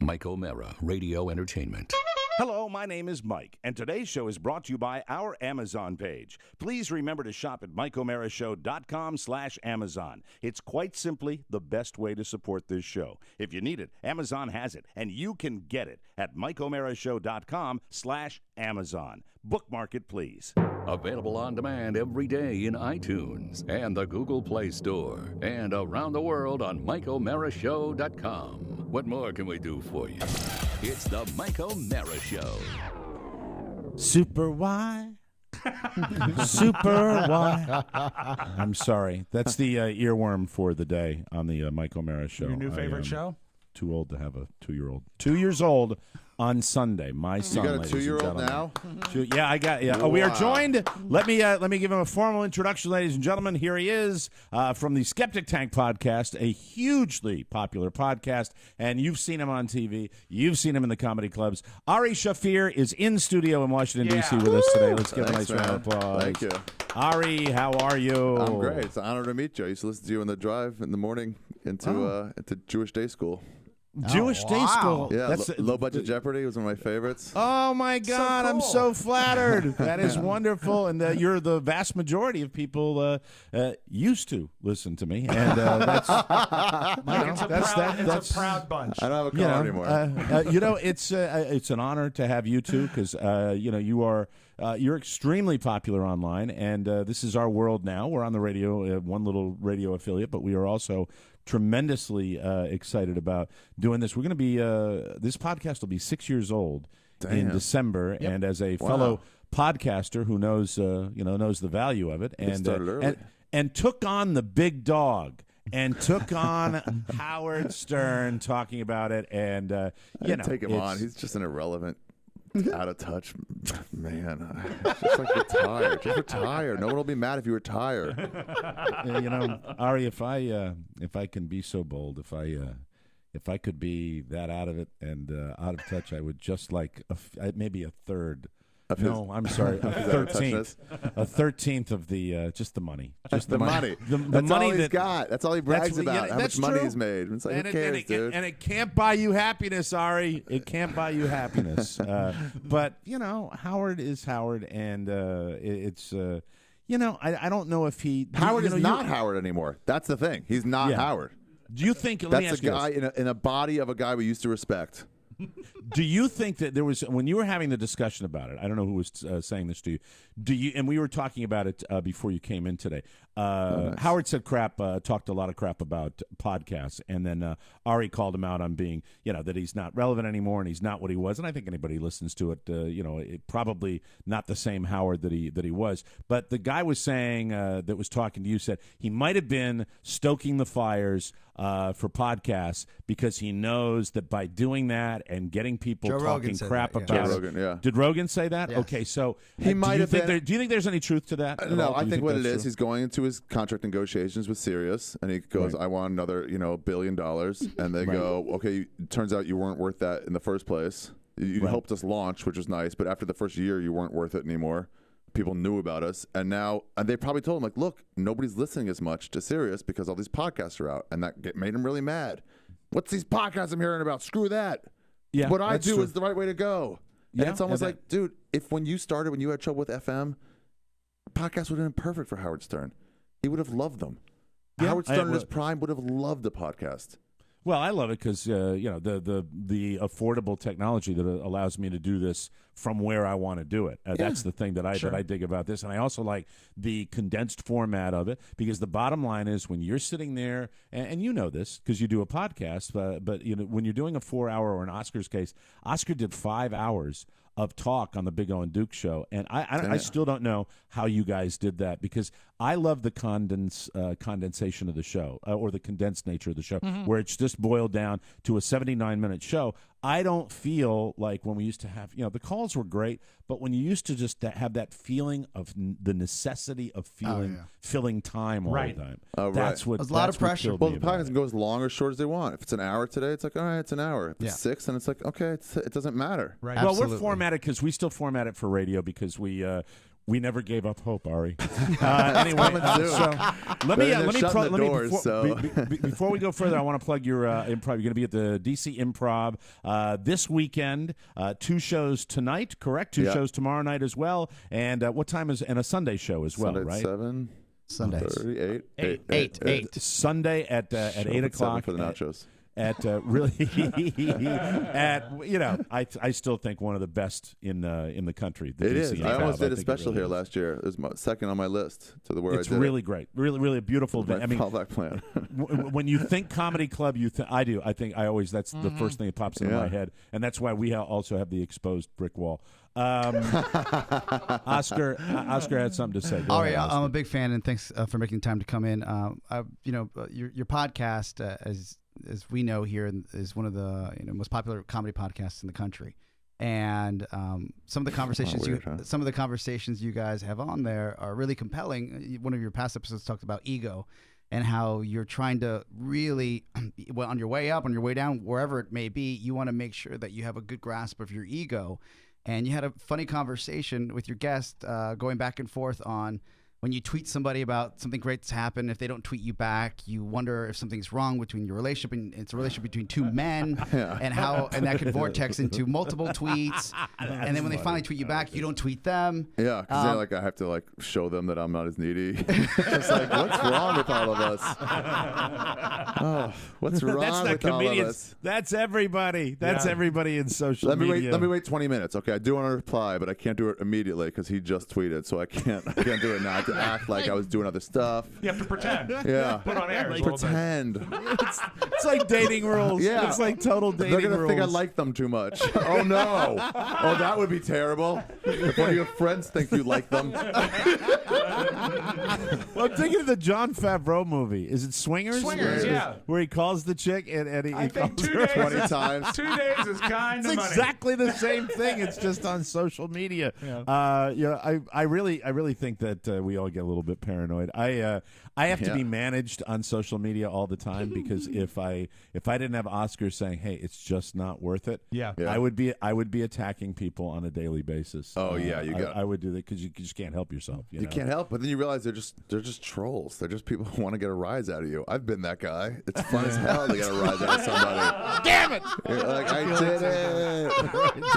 Mike O'Mara, Radio Entertainment. Hello, my name is Mike, and today's show is brought to you by our Amazon page. Please remember to shop at MikeO'MaraShow.com/Amazon. It's quite simply the best way to support this show. If you need it, Amazon has it, and you can get it at MikeO'MaraShow.com/Amazon. Bookmark it, please. Available on demand every day in iTunes and the Google Play Store, and around the world on MikeO'MaraShow.com. What more can we do for you? It's the Mike O'Mara Show. Super Y. Super Y. I'm sorry. That's the earworm for the day on the Mike O'Mara Show. Your new favorite show? Too old to have a 2-year-old. 2 years old on Sunday. My son. You got a 2-year-old now? Yeah, I got. Yeah. Oh, we are joined. Let me give him a formal introduction, ladies and gentlemen. Here he is from the Skeptic Tank podcast, a hugely popular podcast, and you've seen him on TV. You've seen him in the comedy clubs. Ari Shaffir is in studio in Washington D.C. with us today. Let's give him a nice round of applause. Thank you, Ari. How are you? I'm great. It's an honor to meet you. I used to listen to you on the drive in the morning into Jewish day school. Jewish day school. Yeah, That's Low Budget Jeopardy was one of my favorites. Oh, my God. So cool. I'm so flattered. That is wonderful. And you're the vast majority of people used to listen to me. And that's, it's a proud bunch. I don't have a car anymore. It's an honor to have you, too, because, you're extremely popular online. And this is our world now. We're on the radio, one little radio affiliate, but we are also tremendously excited about doing this. We're going to be this podcast will be 6 years old in December, and as a fellow podcaster who knows knows the value of it, and took on the big dog. And took on Howard Stern talking about it, and take him on. He's just an irrelevant, out of touch man. Just like retire. Just retire. No one will be mad if you retire. Ari, if I can be so bold, if I could be that out of it and out of touch, I would just like maybe a third. I'm sorry, a 13th of the just the money, just the money. That's all he's got. That's all he brags about. How much money he's made. It's like, who cares, dude? And it can't buy you happiness, Ari. It can't buy you happiness. But Howard is Howard, and it's. I don't know if he. Howard is not Howard anymore. That's the thing. He's not Howard. Do you think that's a guy in a body of a guy we used to respect? Do you think that there was, when you were having the discussion about it, I don't know who was saying this to you, and we were talking about it before you came in today. Nice. Howard said talked a lot of crap about podcasts, and then Ari called him out on being, that he's not relevant anymore and he's not what he was. And I think anybody listens to it, it probably not the same Howard that he was. But the guy was saying that was talking to you said he might have been stoking the fires for podcasts because he knows that by doing that and getting people talking crap about it. Did Rogan say that? Yes. Okay, so he might have been. Do you think there's any truth to that? No, I think what it is, he's going into his contract negotiations with Sirius, and he goes, "I want another, $1 billion," and they go, "Okay, it turns out you weren't worth that in the first place. You helped us launch, which was nice, but after the first year, you weren't worth it anymore. People knew about us, and they probably told him, like, look, nobody's listening as much to Sirius because all these podcasts are out, and that made him really mad. What's these podcasts I'm hearing about? Screw that. Yeah, what I do is the right way to go." And it's almost like, dude, when you had trouble with FM, podcasts would have been perfect for Howard Stern. He would have loved them. Howard Stern in his prime would have loved the podcast. Well, I love it because the affordable technology that allows me to do this from where I want to do it. That's the thing that I dig about this, and I also like the condensed format of it because the bottom line is when you're sitting there, and you know this because you do a podcast, but when you're doing a 4-hour or an Oscars case, Oscar did 5 hours of talk on the Big O and Duke show, and I still don't know how you guys did that because I love the condensation of the show or the condensed nature of the show, where it's just boiled down to a 79-minute show. I don't feel like when we used to have, the calls were great, but when you used to just have that feeling of the necessity of filling time all the time, that's what. There's a lot of pressure. Well, the podcast can go as long or short as they want. If it's an hour today, it's like, all right, it's an hour. If it's 6, then it's like, okay, it doesn't matter. Right. Well, we're formatted because we still format it for radio because we We never gave up hope, Ari. Anyway, so let me before we go further, I want to plug your improv. You're going to be at the DC Improv this weekend. 2 shows tonight, correct? 2 shows tomorrow night as well. And what time is and a Sunday show as well, Sunday right? 7. Sundays. 8. Sunday at 8 o'clock for the nachos. At I still think one of the best in the country. The it DC is. Improv. I almost did a think special really here last year. It was second on my list to the where it's I did really it. great, really a beautiful event. I mean, fallback plan. when you think comedy club, I do. I think I always that's the first thing that pops into my head, and that's why we also have the exposed brick wall. Oscar had something to say. Go ahead, Oscar. I'm a big fan, and thanks for making time to come in. Your podcast, as we know here, is one of the most popular comedy podcasts in the country. And some of the conversations you guys have on there are really compelling. One of your past episodes talked about ego and how you're trying to really, on your way up, on your way down, wherever it may be, you want to make sure that you have a good grasp of your ego. And you had a funny conversation with your guest going back and forth on when you tweet somebody about something great's happened, if they don't tweet you back, you wonder if something's wrong between your relationship, and it's a relationship between 2 men, and that could vortex into multiple tweets. And then when they finally tweet you back, you don't tweet them. Yeah, because I have to show them that I'm not as needy. Just what's wrong with all of us? Oh, what's wrong with all of us? That's everybody. That's everybody in social media. Let me wait 20 minutes. Okay, I do want to reply, but I can't do it immediately because he just tweeted, so I can't do it now. I have to act like I was doing other stuff. You have to pretend. Yeah. Put on air. Pretend. It's like dating rules. Yeah. It's like total dating rules. They're going to think I like them too much. Oh, no. Oh, that would be terrible. If one of your friends think you like them. Well, I'm thinking of the Jon Favreau movie. Is it Swingers? Swingers, yeah. Where he calls the chick and he think calls 2 her days 20 times. 2 days is kind of money. It's exactly the same thing. It's just on social media. Yeah. I really think that we all get a little bit paranoid. I have to be managed on social media all the time because if I didn't have Oscar saying, "Hey, it's just not worth it," I would be attacking people on a daily basis. Oh yeah, I would do that because you just can't help yourself. You know? Can't help, but then you realize they're just trolls. They're just people who want to get a rise out of you. I've been that guy. It's fun as hell to get a rise out of somebody. Damn it! You're like, I did it.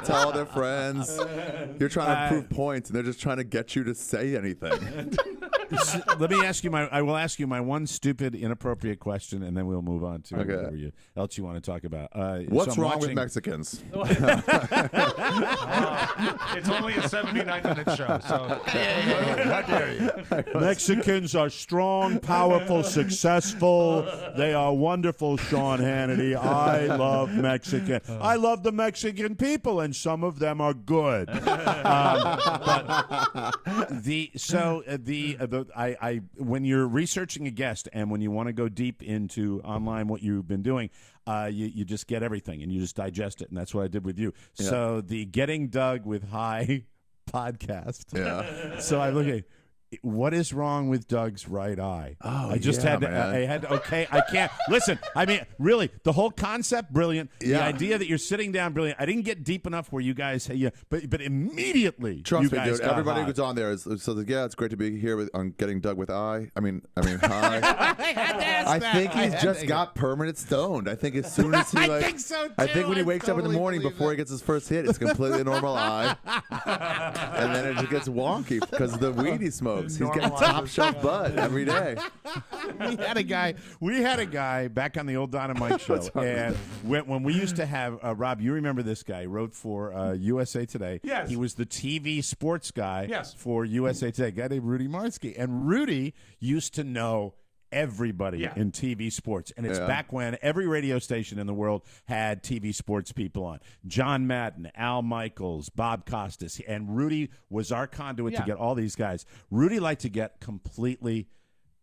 Tell all their friends. You're trying to prove points, and they're just trying to get you to say anything. Let me ask you I will ask you my one stupid, inappropriate question, and then we'll move on to whatever else you want to talk about. What's wrong with Mexicans? It's only a 79-minute show, so how dare you? Mexicans are strong, powerful, successful. They are wonderful, Sean Hannity. I love Mexican. I love the Mexican people, and some of them are good. When you're researching a guest and when you want to go deep into online what you've been doing, you just get everything and you just digest it, and that's what I did with you. Yeah. So the Getting Doug with High podcast. Yeah. So I look at what is wrong with Doug's right eye? Oh, I just had to. I had to. Okay, I can't listen. I mean, really, the whole concept, brilliant. Yeah. The idea that you're sitting down, brilliant. I didn't get deep enough where you guys, but immediately, trust you me, guys dude. Everybody high. who's on there is it's great to be here on Getting Doug with High. I mean, High. I think he's just got permanent stoned. I think as soon as he I think so too. I think when he wakes up in the totally morning before he gets his first hit, it's completely normal eye, and then it just gets wonky because of the weed he smokes. He's getting top shelf bud every day. We had a guy back on the old Don and Mike show, and when we used to have Rob, you remember this guy? He wrote for USA Today. Yes, he was the TV sports guy. Yes. For USA Today, a guy named Rudy Marsky, and Rudy used to know everybody in TV sports. And it's back when every radio station in the world had TV sports people on. John Madden, Al Michaels, Bob Costas. And Rudy was our conduit to get all these guys. Rudy liked to get completely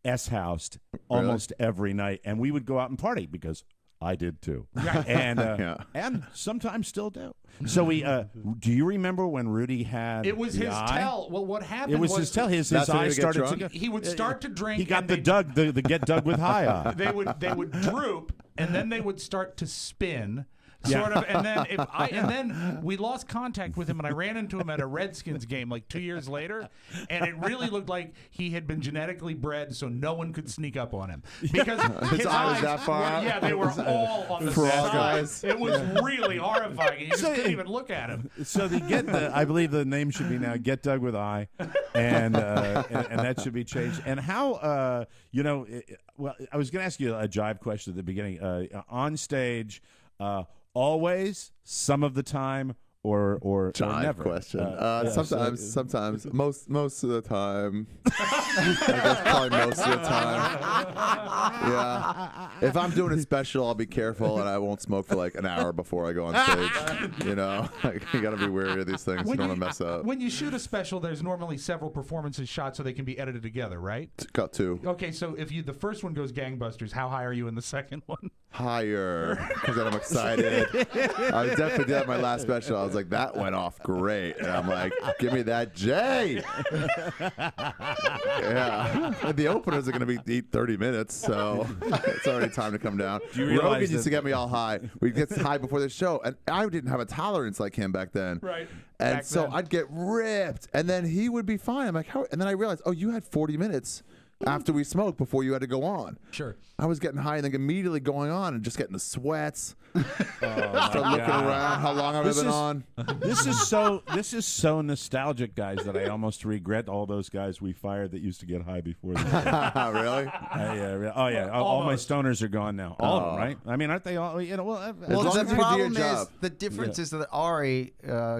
S-housed almost every night. And we would go out and party because I did too. And sometimes still do. So do you remember when Rudy had it was his eye? tell. Well, what happened it was his tell. His eyes started to go. He would start to drink. He got the Get Doug with High eye. They would droop, and then they would start to spin. sort of. And then we lost contact with him, and I ran into him at a Redskins game like 2 years later, and it really looked like he had been genetically bred so no one could sneak up on him because his eyes that far out? Yeah, they were all on the For all side. guys. It was really horrifying. You just couldn't even look at him. So I believe the name should be now Get Doug with I, and that should be changed. And how well, I was going to ask you a jive question at the beginning. On stage, always, some of the time, or never? Question. Yeah, Sometimes. Most of the time. I guess probably most of the time. Yeah. If I'm doing a special, I'll be careful and I won't smoke for like an hour before I go on stage. You know, you got to be wary of these things. You don't want to mess up. When you shoot a special, there's normally several performances shot so they can be edited together, right? Cut two. Okay, so if the first one goes gangbusters, how high are you in the second one? Higher, because then I'm excited. I definitely did that my last special. I was like, that went off great. And I'm like, give me that J. Yeah. And the openers are going to be 30 minutes, so it's already time to come down. Rogan used to get me all high. We'd get high before the show, and I didn't have a tolerance like him back then. Right. And Back so then. I'd get ripped, and then he would be fine. I'm like, how? And then I realized, oh, you had 40 minutes after we smoked before you had to go on. Sure. I was getting high and then immediately going on and just getting the sweats. Start looking around. How long have I been on? This is so nostalgic, guys, that I almost regret all those guys we fired that used to get high before. Really? Oh yeah. All my stoners are gone now. All of them, right? I mean, aren't they all? You know, As Well, long the as you do your problem is job. the difference is that Ari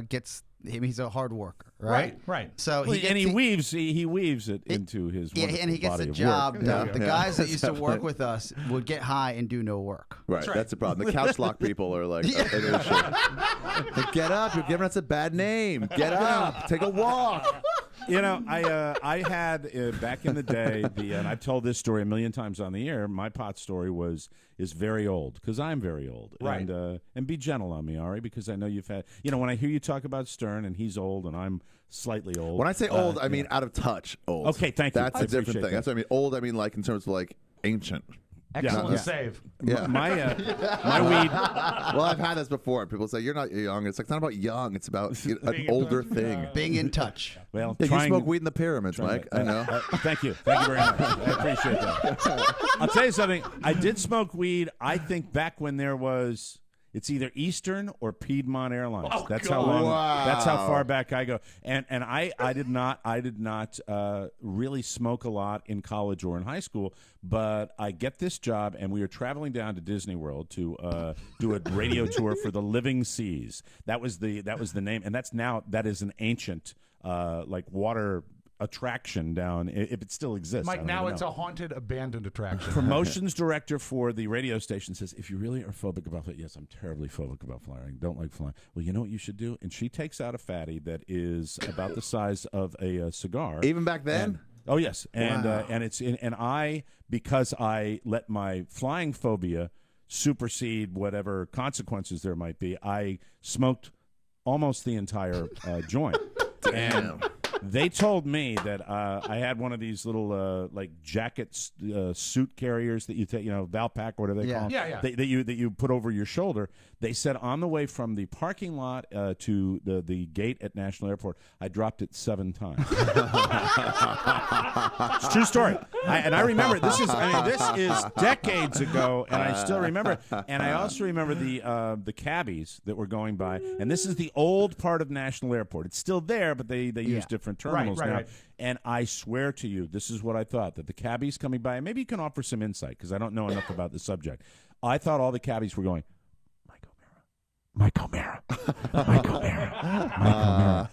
gets. He's a hard worker, right? Right. So he weaves it into his and he gets body the of job work. done. Yeah. The guys that used to work with us would get high and do no work. Right. That's the problem. The couch lock people are like, an issue. Like, get up. You're giving us a bad name. Get up. Take a walk. You know, I had back in the day and I've told this story a million times on the air. My pot story is very old because I'm very old. Right. And be gentle on me, Ari, because I know you've had. You know, when I hear you talk about Stern and he's old and I'm slightly old. When I say old, I mean out of touch old. Okay, thank you. That's I a different appreciate thing. that. That's what I mean. Old, I mean like in terms of like ancient. Excellent Yeah. save. Yeah. My weed. Well, I've had this before. People say you're not young. It's like it's not about young. It's about an older thing. Being in touch. Well, Yeah, you trying, smoke weed in the pyramids, Mike. I know. Thank you very much. I appreciate that. I'll tell you something. I did smoke weed. I think back when there was. It's either Eastern or Piedmont Airlines. Oh, that's God. how long. Wow. That's how far back I go. And I did not really smoke a lot in college or in high school. But I get this job, and we were traveling down to Disney World to do a radio tour for the Living Seas. That was the name, and that is an ancient like water attraction down, if it still exists. Mike, now it's a haunted, abandoned attraction. Promotions director for the radio station says, if you really are phobic about flying, yes, I'm terribly phobic about flying. I don't like flying. Well, you know what you should do? And she takes out a fatty that is about the size of a cigar. Even back then? Oh, yes. And Wow. and I, because I let my flying phobia supersede whatever consequences there might be, I smoked almost the entire joint. Damn. And they told me that I had one of these little like jacket suit carriers that you take, Valpak, whatever they call them. Yeah. That you put over your shoulder. They said on the way from the parking lot to the gate at National Airport, I dropped it 7 times. It's a true story. I remember this is decades ago, and I still remember. And I also remember the cabbies that were going by. And this is the old part of National Airport. It's still there, but they use different terminals now. Right. And I swear to you, this is what I thought, that the cabbies coming by, and maybe you can offer some insight because I don't know enough about the subject. I thought all the cabbies were going, Mike O'Mara.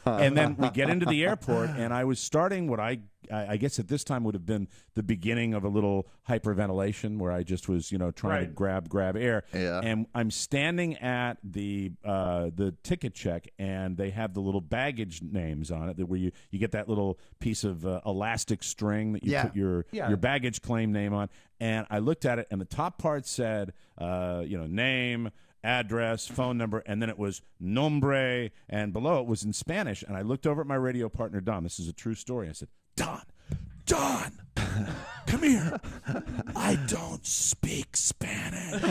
And then we get into the airport, and I was starting what I guess at this time would have been the beginning of a little hyperventilation where I just was, trying to grab air. Yeah. And I'm standing at the ticket check, and they have the little baggage names on it where you get that little piece of elastic string that you put your baggage claim name on. And I looked at it, and the top part said, name, address, phone number, and then it was nombre, and below it was in Spanish. And I looked over at my radio partner, Don. This is a true story. I said, Don, come here. I don't speak Spanish.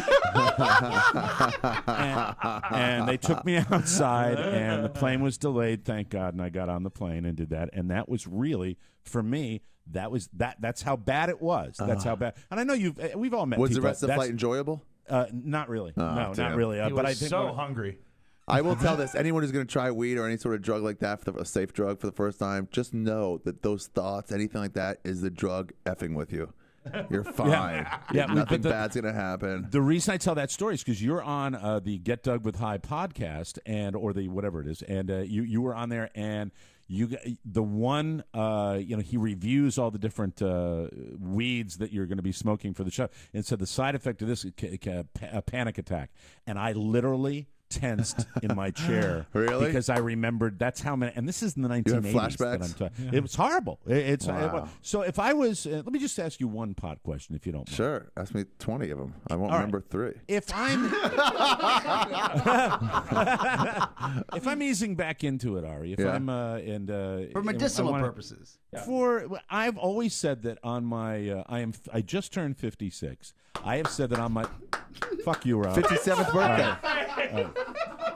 and they took me outside, and the plane was delayed, thank God, and I got on the plane and did that. And that was really, for me, that's how bad it was. That's how bad. And I know we've all met Was people. the rest of the flight enjoyable? Not really. No, damn. not really. He But was I think so hungry. I will tell this: anyone who's going to try weed or any sort of drug like that, a safe drug for the first time, just know that those thoughts, anything like that, is the drug effing with you. You're fine. Nothing bad's going to happen. The reason I tell that story is because you're on the Get Dug with High podcast or the whatever it is, and you were on there, and he reviews all the different weeds that you're going to be smoking for the show, and said the side effect of this is a panic attack, and I literally tensed in my chair. Really? Because I remembered that's how many, and this is in the 1980s. You have flashbacks? That I'm It was horrible. So if I was, let me just ask you one pot question, if you don't mind. Sure. Ask me 20 of them. I won't remember 3. If I'm easing back into it, Ari, I'm for medicinal purposes. I've always said that on my I just turned 56. I have said that on my fuck you, Rob. 57th birthday.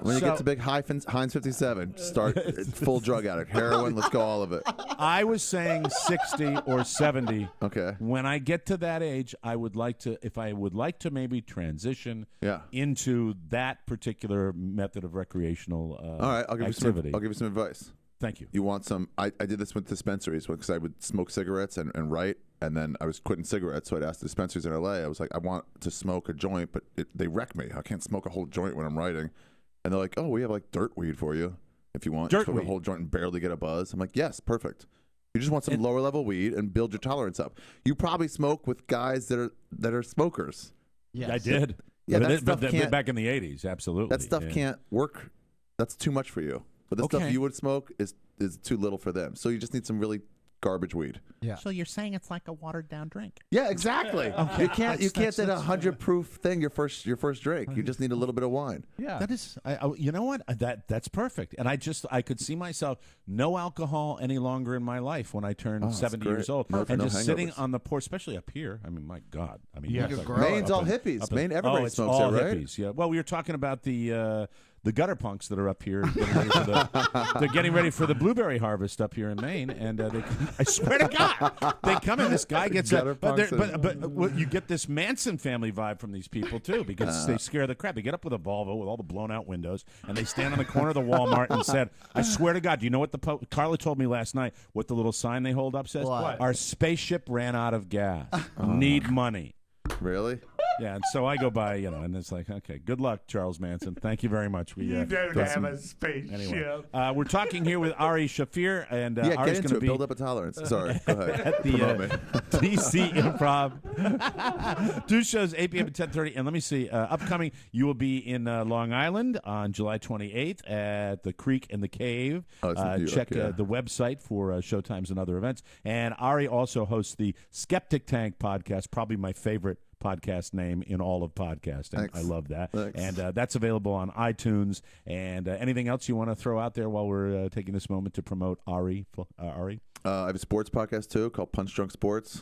When you get to big Heinz 57, start full drug addict. Heroin, let's go all of it. I was saying 60 or 70. Okay. When I get to that age, I would like to maybe transition into that particular method of recreational all right, I'll give activity. I'll give you some advice. Thank you. You want some? I did this with dispensaries because I would smoke cigarettes and write, and then I was quitting cigarettes, so I'd ask the dispensaries in LA. I was like, I want to smoke a joint, but they wreck me. I can't smoke a whole joint when I'm writing. And they're like, oh, we have like dirt weed for you if you want. Dirt smoke weed. A whole joint and barely get a buzz. I'm like, yes, perfect. You just want some lower level weed and build your tolerance up. You probably smoke with guys that are smokers. Yes. I did. Yeah, but back in the 80s, absolutely. That stuff can't work. That's too much for you. But the stuff you would smoke is too little for them. So you just need some really garbage weed. Yeah. So you're saying it's like a watered down drink? Yeah, exactly. You can't get a 100 proof thing your first drink. You just need a little bit of wine. Yeah. That is, you know what? That's perfect. And I could see myself no alcohol any longer in my life when I turned 70 years old, and just sitting on the porch, especially up here. I mean, my God. I mean, Maine's all hippies. Maine, everybody it's smokes all it, right? hippies. Yeah. Well, we were talking about the gutter punks that are up here. They're getting ready for the blueberry harvest up here in Maine, and I swear to God, they come in. This guy gets but you get this Manson family vibe from these people too, because they scare the crap. They get up with a Volvo with all the blown out windows, and they stand on the corner of the Walmart and said, "I swear to God, do you know what Carla told me last night? What the little sign they hold up says? What? Our spaceship ran out of gas. Need money." Really? Yeah, and so I go by, and it's like, okay, good luck, Charles Manson. Thank you very much. You don't have a spaceship. Anyway, we're talking here with Ari Shaffir, and Ari's Ari's get into going to it. be Build up a tolerance. Sorry, go ahead. at the DC Improv. 2 shows, 8 p.m. to 10:30. And let me see, upcoming, you will be in Long Island on July 28th at the Creek and the Cave. Check the website for showtimes and other events. And Ari also hosts the Skeptic Tank podcast, probably my favorite podcast name in all of podcasting. Thanks. I love that. Thanks. And that's available on iTunes. And anything else you want to throw out there while we're taking this moment to promote Ari? Ari? I have a sports podcast too called Punch Drunk Sports.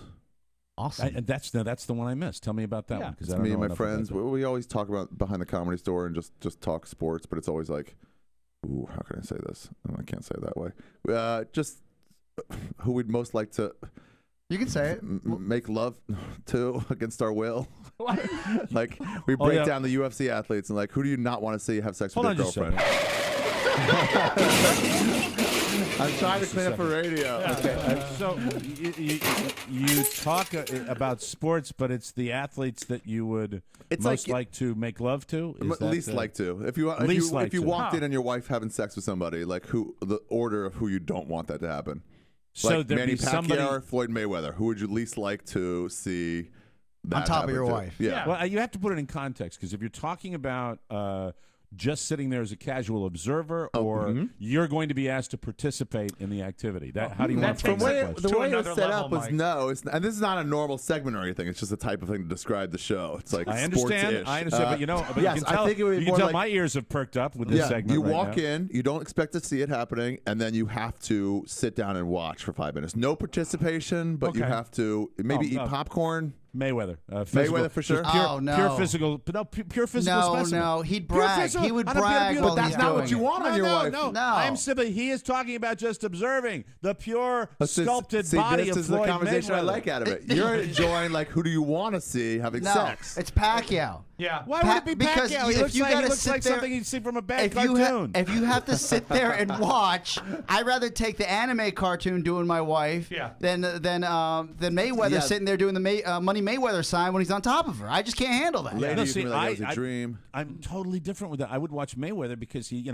Awesome. And that's the one I missed. Tell me about that one. It's me and my friends. We always talk about behind the Comedy Store and just talk sports, but it's always like, ooh, how can I say this? I can't say it that way. Just who we'd most like to... You can say it. Make love to against our will. Like we break down the UFC athletes and like, who do you not want to see have sex with your girlfriend? I'm trying to clean up for radio. Okay. So you talk about sports, but it's the athletes that you would most like to make love to. Least like to. If you walked in and your wife having sex with somebody, like the order of who you don't want that to happen. So like there'd Manny be Pacquiao somebody or Floyd Mayweather. Who would you least like to see that on top of happen your to? wife? Yeah. Well, you have to put it in context, because if you're talking about just sitting there as a casual observer, or you're going to be asked to participate in the activity? How do you want to frame that question? The way it was another set level, up was Mike. no, and this is not a normal segment or anything. It's just a type of thing to describe the show. It's like I understand, sports-ish. but you know, yes, you can tell, I think it would be you can more tell like, my ears have perked up with this segment. You right walk now. in, you don't expect to see it happening, and then you have to sit down and watch for 5 minutes. No participation, but you Okay. have to maybe eat popcorn. Mayweather. Mayweather for sure. Pure physical specimen. No, he'd Pure brag. physical- He would I don't brag. care, while but he's that's not what doing you it. want on your wife. No. No. I'm simply. He is talking about just observing the pure sculpted See, body this of is Floyd the conversation Mayweather. I like out of it. You're enjoying like who do you want to see having No, sex? it's Pacquiao. Yeah. Why would it be Because Pacquiao? He if looks you like, gotta he looks sit like there- something you'd see from a bad If you, cartoon. if you have to sit there and watch, I'd rather take the anime cartoon doing my wife than Mayweather sitting there doing the Money Mayweather sign when he's on top of her. I just can't handle that. Lady, No, you see, can be like, that was a dream. I'm totally different with that. I would watch Mayweather because he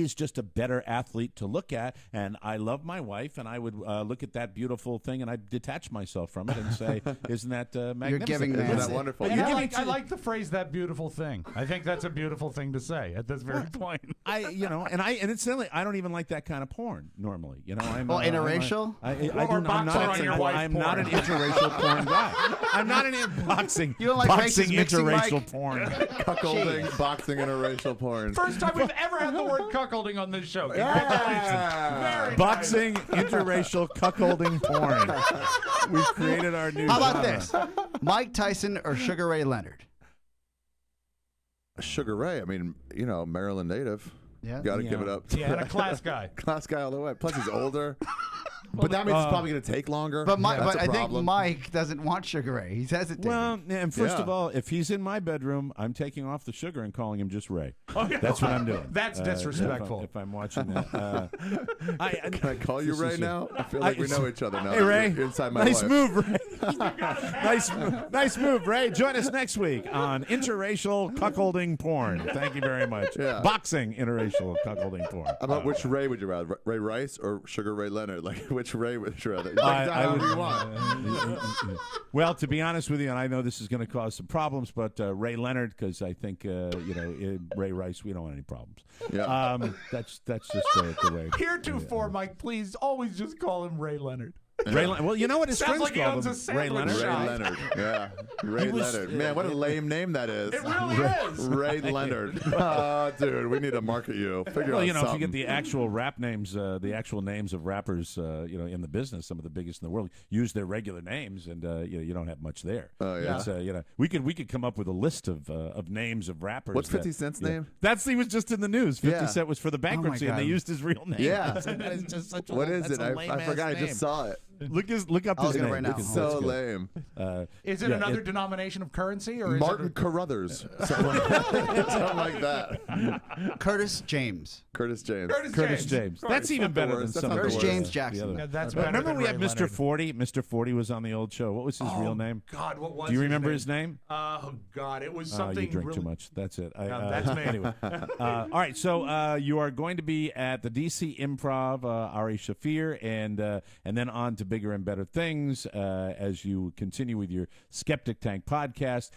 is just a better athlete to look at, and I love my wife, and I would look at that beautiful thing, and I'd detach myself from it and say, "Isn't that magnificent? giving Isn't man. that wonderful? And You're I giving like the phrase "that beautiful thing." I think that's a beautiful thing to say at this very point. And incidentally, I don't even like that kind of porn normally. I'm interracial? Or boxer on your wife's I'm not an porn. interracial porn guy. I'm not an boxing. You don't like boxing racist mixing, interracial Mike? porn. Cuckolding, boxing, interracial porn. First time we've ever had the word cuckolding on this show. Congratulations. Very Boxing interracial cuckolding porn. We've created our new. How about genre. this? Mike Tyson or Sugar Ray Leonard? Sugar Ray. I mean, Maryland native. Yeah. Got to give it up. Yeah, and a class guy. Class guy all the way. Plus, he's older. But that means it's probably going to take longer. But, That's a I think problem. Mike doesn't want Sugar Ray. He's hesitating. Well, and first Yeah. of all, if he's in my bedroom, I'm taking off the sugar and calling him just Ray. That's what I'm doing. That's disrespectful. If I'm watching that. Can I call you Ray now? I feel like we know each other now. Hey, Ray. You're inside my Nice life. move, Ray. nice move, Ray. Join us next week on interracial cuckolding porn. Thank you very much. Yeah. Boxing interracial cuckolding porn. How about which Ray would you rather? Ray Rice or Sugar Ray Leonard? Like, which Ray would you rather? I would. You want. Well, to be honest with you, and I know this is going to cause some problems, but Ray Leonard, because I think Ray Rice, we don't want any problems. Yeah. That's just the way. Heretofore, Mike, please always just call him Ray Leonard. Well, you know what his Sounds friends like he call owns him? a sandwich Ray Leonard. Ray shop. Leonard. Yeah. Ray was- Leonard. Man, what a lame name that is. It really is. Ray Leonard. Oh, dude, we need to market you. Figure Well, out if you something. get the actual rap names, the actual names of rappers, in the business, some of the biggest in the world use their regular names, and you don't have much there. Oh, yeah. It's, we could come up with a list of names of rappers. What's 50 Cent's name? He was just in the news. 50 Yeah. Cent was for the bankruptcy, and God. they used his real name. Yeah. That is just such a What is that's it? a I lame-ass forgot. I name. just saw it. Look up I'll his look it name. right now. Look at- So that's good. lame. Is it another denomination of currency, or is Martin it Carruthers. Something like that. Curtis James. Curtis James. Curtis James. That's even not the better than worst. That's some not of the the Curtis worst. James the Jackson. other- Yeah, that's better Remember than we Ray had Mr. Leonard. 40? Mr. 40 was on the old show. What was his real name? God, what was? Do you his remember name? his name? Oh God, it was You something. drink really... too much. That's it. No, that's me. Anyway, all right. So you are going to be at the DC Improv, Ari Shaffir, and then on to bigger and better things as you continue with your Skeptic Tank podcast.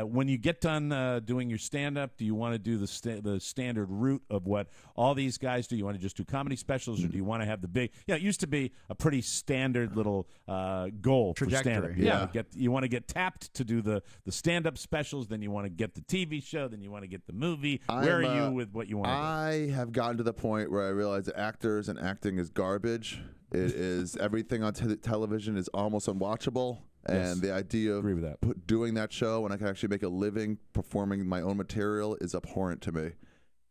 When you get done doing your stand-up, do you want to do the standard route of what all these guys do? You want to just do comedy specials, or do you want to have the big? It used to be a pretty standard little goal for stand-up. Trajectory, You want to get tapped to do the stand-up specials, then you want to get the TV show, then you want to get the movie. Where are you with what you want to do? I have gotten to the point where I realize that actors and acting is garbage. It is everything on television is almost unwatchable. Yes. And the idea of Agree with that. doing that show when I can actually make a living performing my own material is abhorrent to me.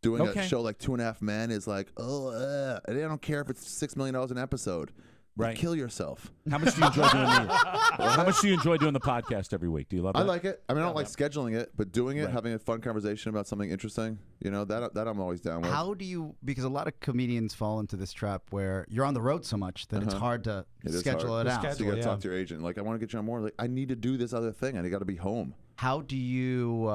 Doing a show like 2.5 Men is like, and I don't care if it's $6 million an episode. Right. Kill yourself. How much do you enjoy doing How much do you enjoy doing the podcast every week? Do you love it? I like it. I mean, I don't like scheduling it, but doing it, Right. having a fun conversation about something interesting, that I'm always down with. How do you? Because a lot of comedians fall into this trap where you're on the road so much that it's hard to It is schedule hard. it out. So you got to talk to your agent. Like, I want to get you on more. Like, I need to do this other thing. I got to be home. how do you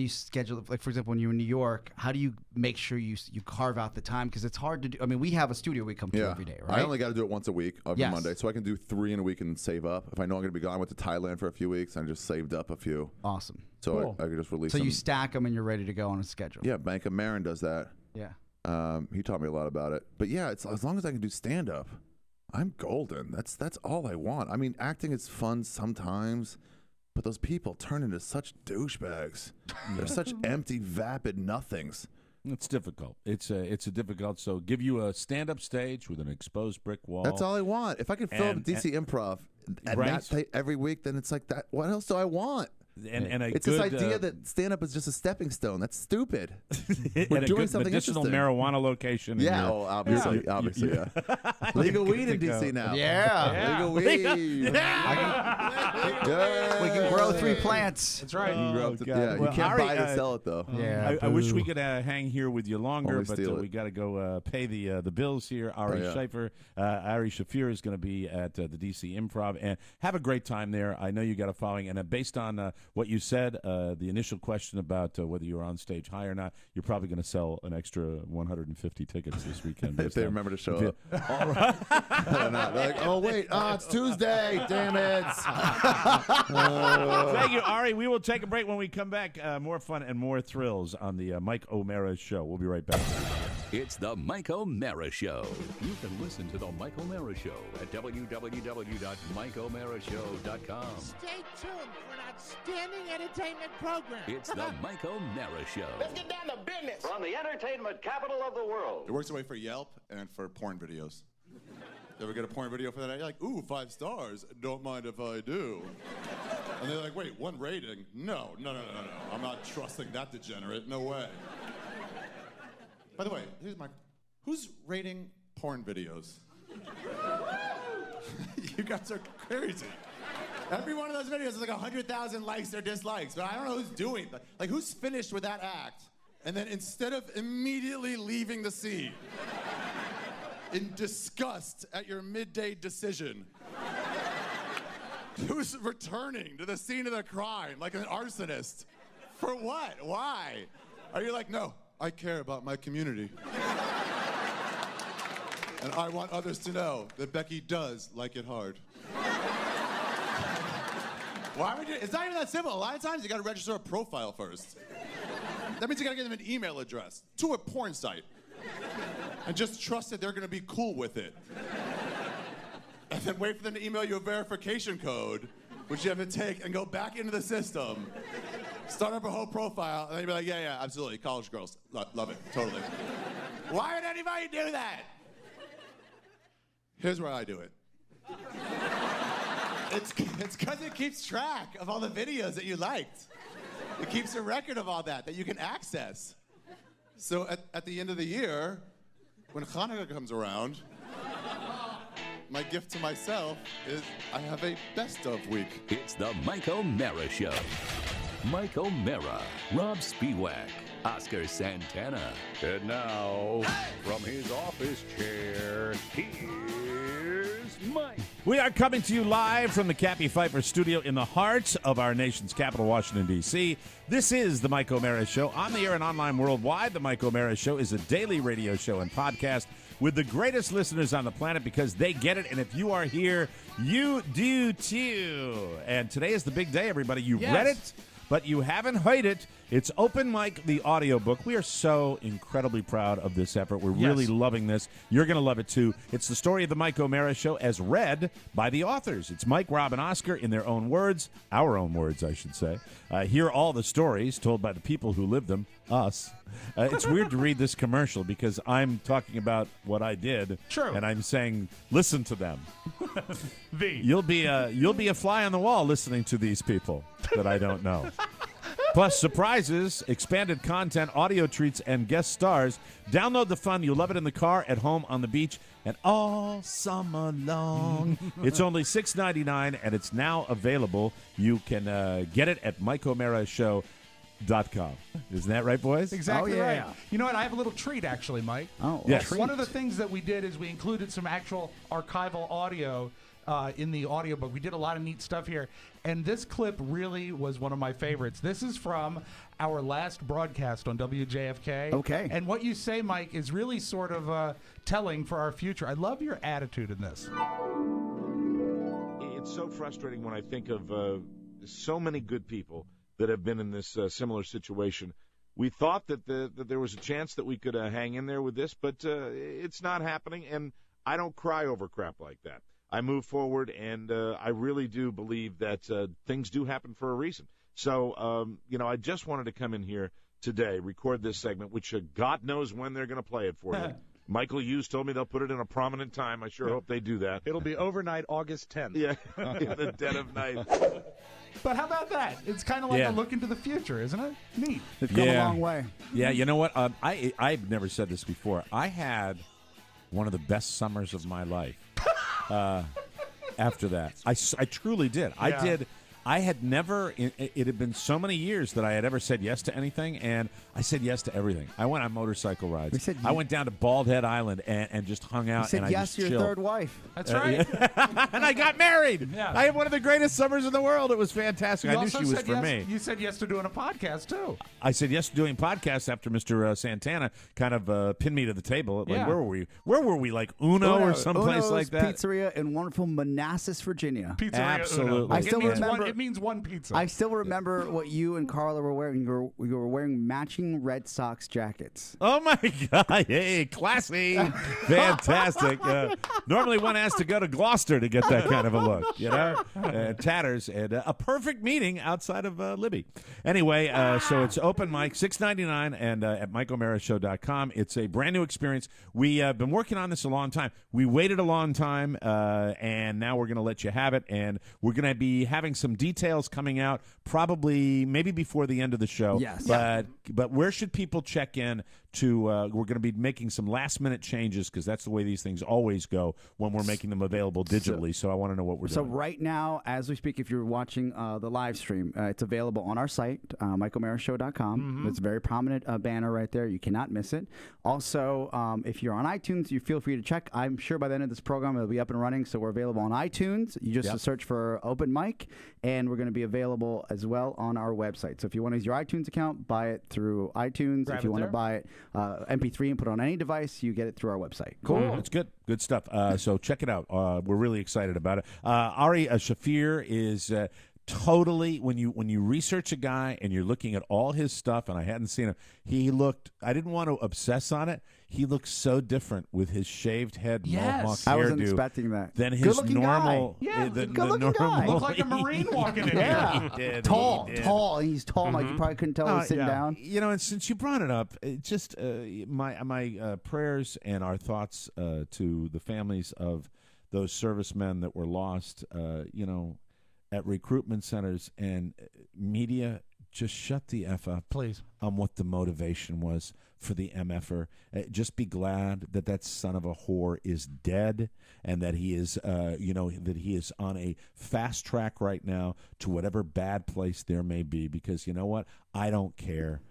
schedule? Like, for example, when you're in New York, how do you make sure you carve out the time? Because it's hard to do. I mean, we have a studio we come to every day, right? I only got to do it once a week every Yes. Monday, so I can do 3 in a week and save up. If I know I'm going to be gone, I went to Thailand for a few weeks and just saved up a few. Awesome. So Cool. I could just release So them. you stack them and you're ready to go on a schedule. Yeah, Bank of Marin does that. Yeah. He taught me a lot about it. But yeah, it's as long as I can do stand-up, I'm golden. That's all I want. I mean, acting is fun sometimes, but those people turn into such douchebags. They're such empty, vapid nothings. It's difficult. It's a difficult. So give you a stand-up stage with an exposed brick wall. That's all I want. If I can fill up DC Improv and Right. that every week, then it's like that. What else do I want? And It's this idea that stand-up is just a stepping stone. That's stupid. and We're a doing good something medicinal interesting. marijuana location. in Yeah, your- oh, obviously, yeah. Legal weed in DC now. Yeah. Legal weed. We can grow 3 plants. That's right. Oh, God. Yeah, you Well, can't Ari, buy it and sell it though. Yeah. I wish we boo. could hang here with you longer, Only but steal it. we got to go pay the bills here. Ari yeah. Shaffir, Ari Shaffir is going to be at the DC Improv, and have a great time there. I know you got a following, and based on what you said, the initial question about whether you're on stage high or not, you're probably going to sell an extra 150 tickets this weekend. If they remember to show up. All right. They're not. They're like, oh wait, it's Tuesday. Damn it. Thank you, Ari. We will take a break. When we come back. More fun and more thrills on the Mike O'Mara Show. We'll be right back. It's the Mike O'Mara Show. You can listen to the Mike O'Mara Show at www.mikeomarashow.com. Stay tuned for an outstanding entertainment program. It's the Mike O'Mara Show. Let's get down to business. From the entertainment capital of the world. It works away for Yelp and for porn videos. You ever get a porn video for that? You're like, ooh, 5 stars. Don't mind if I do. And they're like, wait, 1 rating? No. I'm not trusting that degenerate. No way. By the way, who's rating porn videos? You guys are crazy. Every one of those videos is like 100,000 likes or dislikes, but I don't know who's doing that. Like, who's finished with that act, and then instead of immediately leaving the scene, in disgust at your midday decision, who's returning to the scene of the crime like an arsonist? For what? Why? Are you like, no, I care about my community. And I want others to know that Becky does like it hard. Why would you? It's not even that simple. A lot of times you gotta register a profile first. That means you gotta give them an email address to a porn site. And just trust that they're gonna be cool with it. And then wait for them to email you a verification code, which you have to take and go back into the system, start up a whole profile, and then you'll be like, yeah, absolutely, college girls, love it, totally. Why would anybody do that? Here's where I do it. It's because it keeps track of all the videos that you liked. It keeps a record of all that you can access. So at the end of the year, when Hanukkah comes around, my gift to myself is I have a best of week. It's the Mike O'Mara Show. Mike O'Mara, Rob Spiewak, Oscar Santana. And now, from his office chair, here's Mike. We are coming to you live from the Cappy Pfeiffer studio in the heart of our nation's capital, Washington, D.C. This is the Mike O'Mara Show. On the air and online worldwide, the Mike O'Mara Show is a daily radio show and podcast with the greatest listeners on the planet because they get it. And if you are here, you do too. And today is the big day, everybody. You read it, but you haven't heard it. It's Open Mic, the audiobook. We are so incredibly proud of this effort. We're really loving this. You're going to love it, too. It's the story of the Mike O'Mara Show as read by the authors. It's Mike, Rob, and Oscar in their own words, our own words, I should say. Hear all the stories told by the people who live them, us. It's weird to read this commercial because I'm talking about what I did. True. And I'm saying, listen to them. You'll be a fly on the wall listening to these people that I don't know. Plus surprises, expanded content, audio treats, and guest stars. Download the fun. You'll love it in the car, at home, on the beach, and all summer long. It's only $6.99, and it's now available. You can get it at MikeO'MaraShow.com. Isn't that right, boys? Exactly Oh, right. yeah. You know what? I have a little treat, actually, Mike. Oh, Yes. One of the things that we did is we included some actual archival audio in the audiobook. We did a lot of neat stuff here, and this clip really was one of my favorites. This is from our last broadcast on WJFK. Okay. And what you say, Mike, is really sort of telling for our future. I love your attitude in this. It's so frustrating when I think of so many good people that have been in this similar situation. We thought that there was a chance that we could hang in there with this, but it's not happening, and I don't cry over crap like that. I move forward, and I really do believe that things do happen for a reason. So, I just wanted to come in here today, record this segment, which God knows when they're going to play it for you. Michael Hughes told me they'll put it in a prominent time. I sure hope they do that. It'll be overnight August 10th. Yeah, in the dead of night. But how about that? It's kind of like a look into the future, isn't it? Neat. They've come a long way. Yeah, you know what? I've never said this before. I had one of the best summers of my life after that. I truly did. Yeah. I had never, it had been so many years that I had ever said yes to anything, and I said yes to everything. I went on motorcycle rides. I went down to Bald Head Island and just hung out. You said and yes to your chilled. third wife. That's right. And I got married. Yeah. I had one of the greatest summers in the world. It was fantastic. You I knew also she was said for yes, me. You said yes to doing a podcast, too. I said yes to doing podcasts after Mr. Santana kind of pinned me to the table. Like, Yeah. where were we? Where were we? Like Uno or someplace Uno's like that? Pizzeria in wonderful Manassas, Virginia. Pizzeria Absolutely. Uno. I still remember- it means one pizza. I still remember what you and Carla were wearing. You were wearing matching Red Sox jackets. Oh, my God. Hey, classy. Fantastic. Normally one has to go to Gloucester to get that kind of a look, you know? Tatters. And a perfect meeting outside of Libby. Anyway, so it's open mic, $6.99, and at MikeO'MaraShow.com. It's a brand new experience. We have been working on this a long time. We waited a long time, and now we're going to let you have it. And we're going to be having some details coming out probably maybe before the end of the show. Yes. But where should people check in to we're going to be making some last-minute changes because that's the way these things always go when we're making them available digitally. So I want to know what we're doing. So right now, as we speak, if you're watching the live stream, it's available on our site, MikeO'MaraShow.com. Mm-hmm. It's a very prominent banner right there. You cannot miss it. Also, if you're on iTunes, you feel free to check. I'm sure by the end of this program, it'll be up and running. So we're available on iTunes. You just search for Open Mic, and we're going to be available as well on our website. So if you want to use your iTunes account, buy it through iTunes. Grab if you it want to there. buy it MP3 and put it on any device, you get it through our website. Cool. It's good. Good stuff. So check it out. We're really excited about it. Ari Shaffir is totally, when you research a guy and you're looking at all his stuff, and I hadn't seen him, I didn't want to obsess on it. He looks so different with his shaved head, mohawk hairdo. I wasn't expecting that. Than his Good-looking normal. guy. Yeah, the good-looking guy. Looked like a Marine walking in Yeah. here. Tall. He's tall. Like you probably couldn't tell he was sitting down. You know, and since you brought it up, it just my prayers and our thoughts to the families of those servicemen that were lost, at recruitment centers, and media, just shut the F up, please, on what the motivation was for the MFer. Just be glad that that son of a whore is dead, and that he is, that he is on a fast track right now to whatever bad place there may be. Because you know what, I don't care.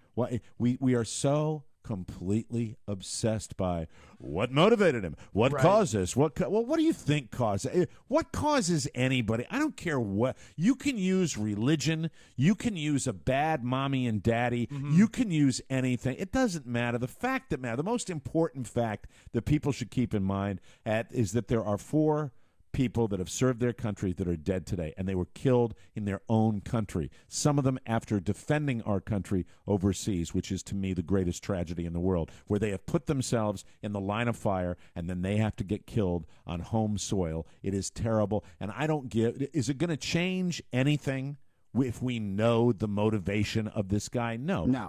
We are so completely obsessed by what motivated him, what caused this, what do you think caused it? What causes anybody? I don't care what. You can use religion, you can use a bad mommy and daddy, you can use anything. It doesn't matter. The fact that matters, the most important fact that people should keep in mind is that there are 4 people that have served their country that are dead today, and they were killed in their own country. Some of them after defending our country overseas, which is to me the greatest tragedy in the world, where they have put themselves in the line of fire and then they have to get killed on home soil. It is terrible, and I don't give. Is it going to change anything if we know the motivation of this guy? No.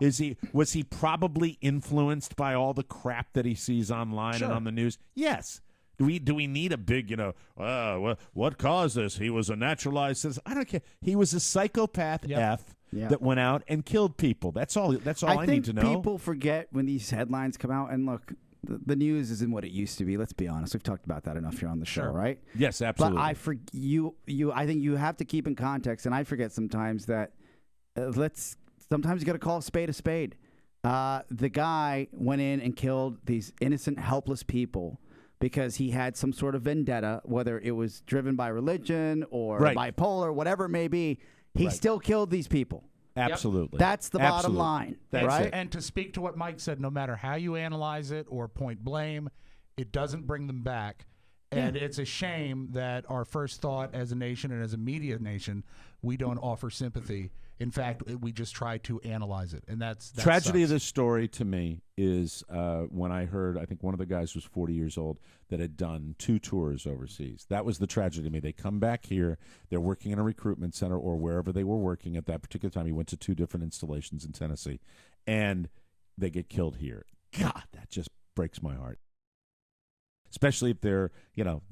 Was he probably influenced by all the crap that he sees online and on the news? Yes. Do we need a big, what caused this? He was a naturalized citizen. I don't care. He was a psychopath that went out and killed people. That's all I need to know. I think people forget when these headlines come out, and look, the news isn't what it used to be. Let's be honest. We've talked about that enough here on the show, right? Yes, absolutely. But I think you have to keep in context, and I forget sometimes that sometimes you got to call a spade a spade. The guy went in and killed these innocent, helpless people because he had some sort of vendetta, whether it was driven by religion or bipolar, whatever it may be. He still killed these people. Absolutely. That's the bottom line, right? And to speak to what Mike said, no matter how you analyze it or point blame, it doesn't bring them back. And it's a shame that our first thought as a nation and as a media nation, we don't offer sympathy. In fact, we just try to analyze it, and that tragedy sucks. of this story to me is when I heard, I think one of the guys was 40 years old that had done 2 tours overseas. That was the tragedy to me. They come back here, they're working in a recruitment center or wherever they were working at that particular time. He went to 2 different installations in Tennessee, and they get killed here. God, that just breaks my heart. Especially if they're,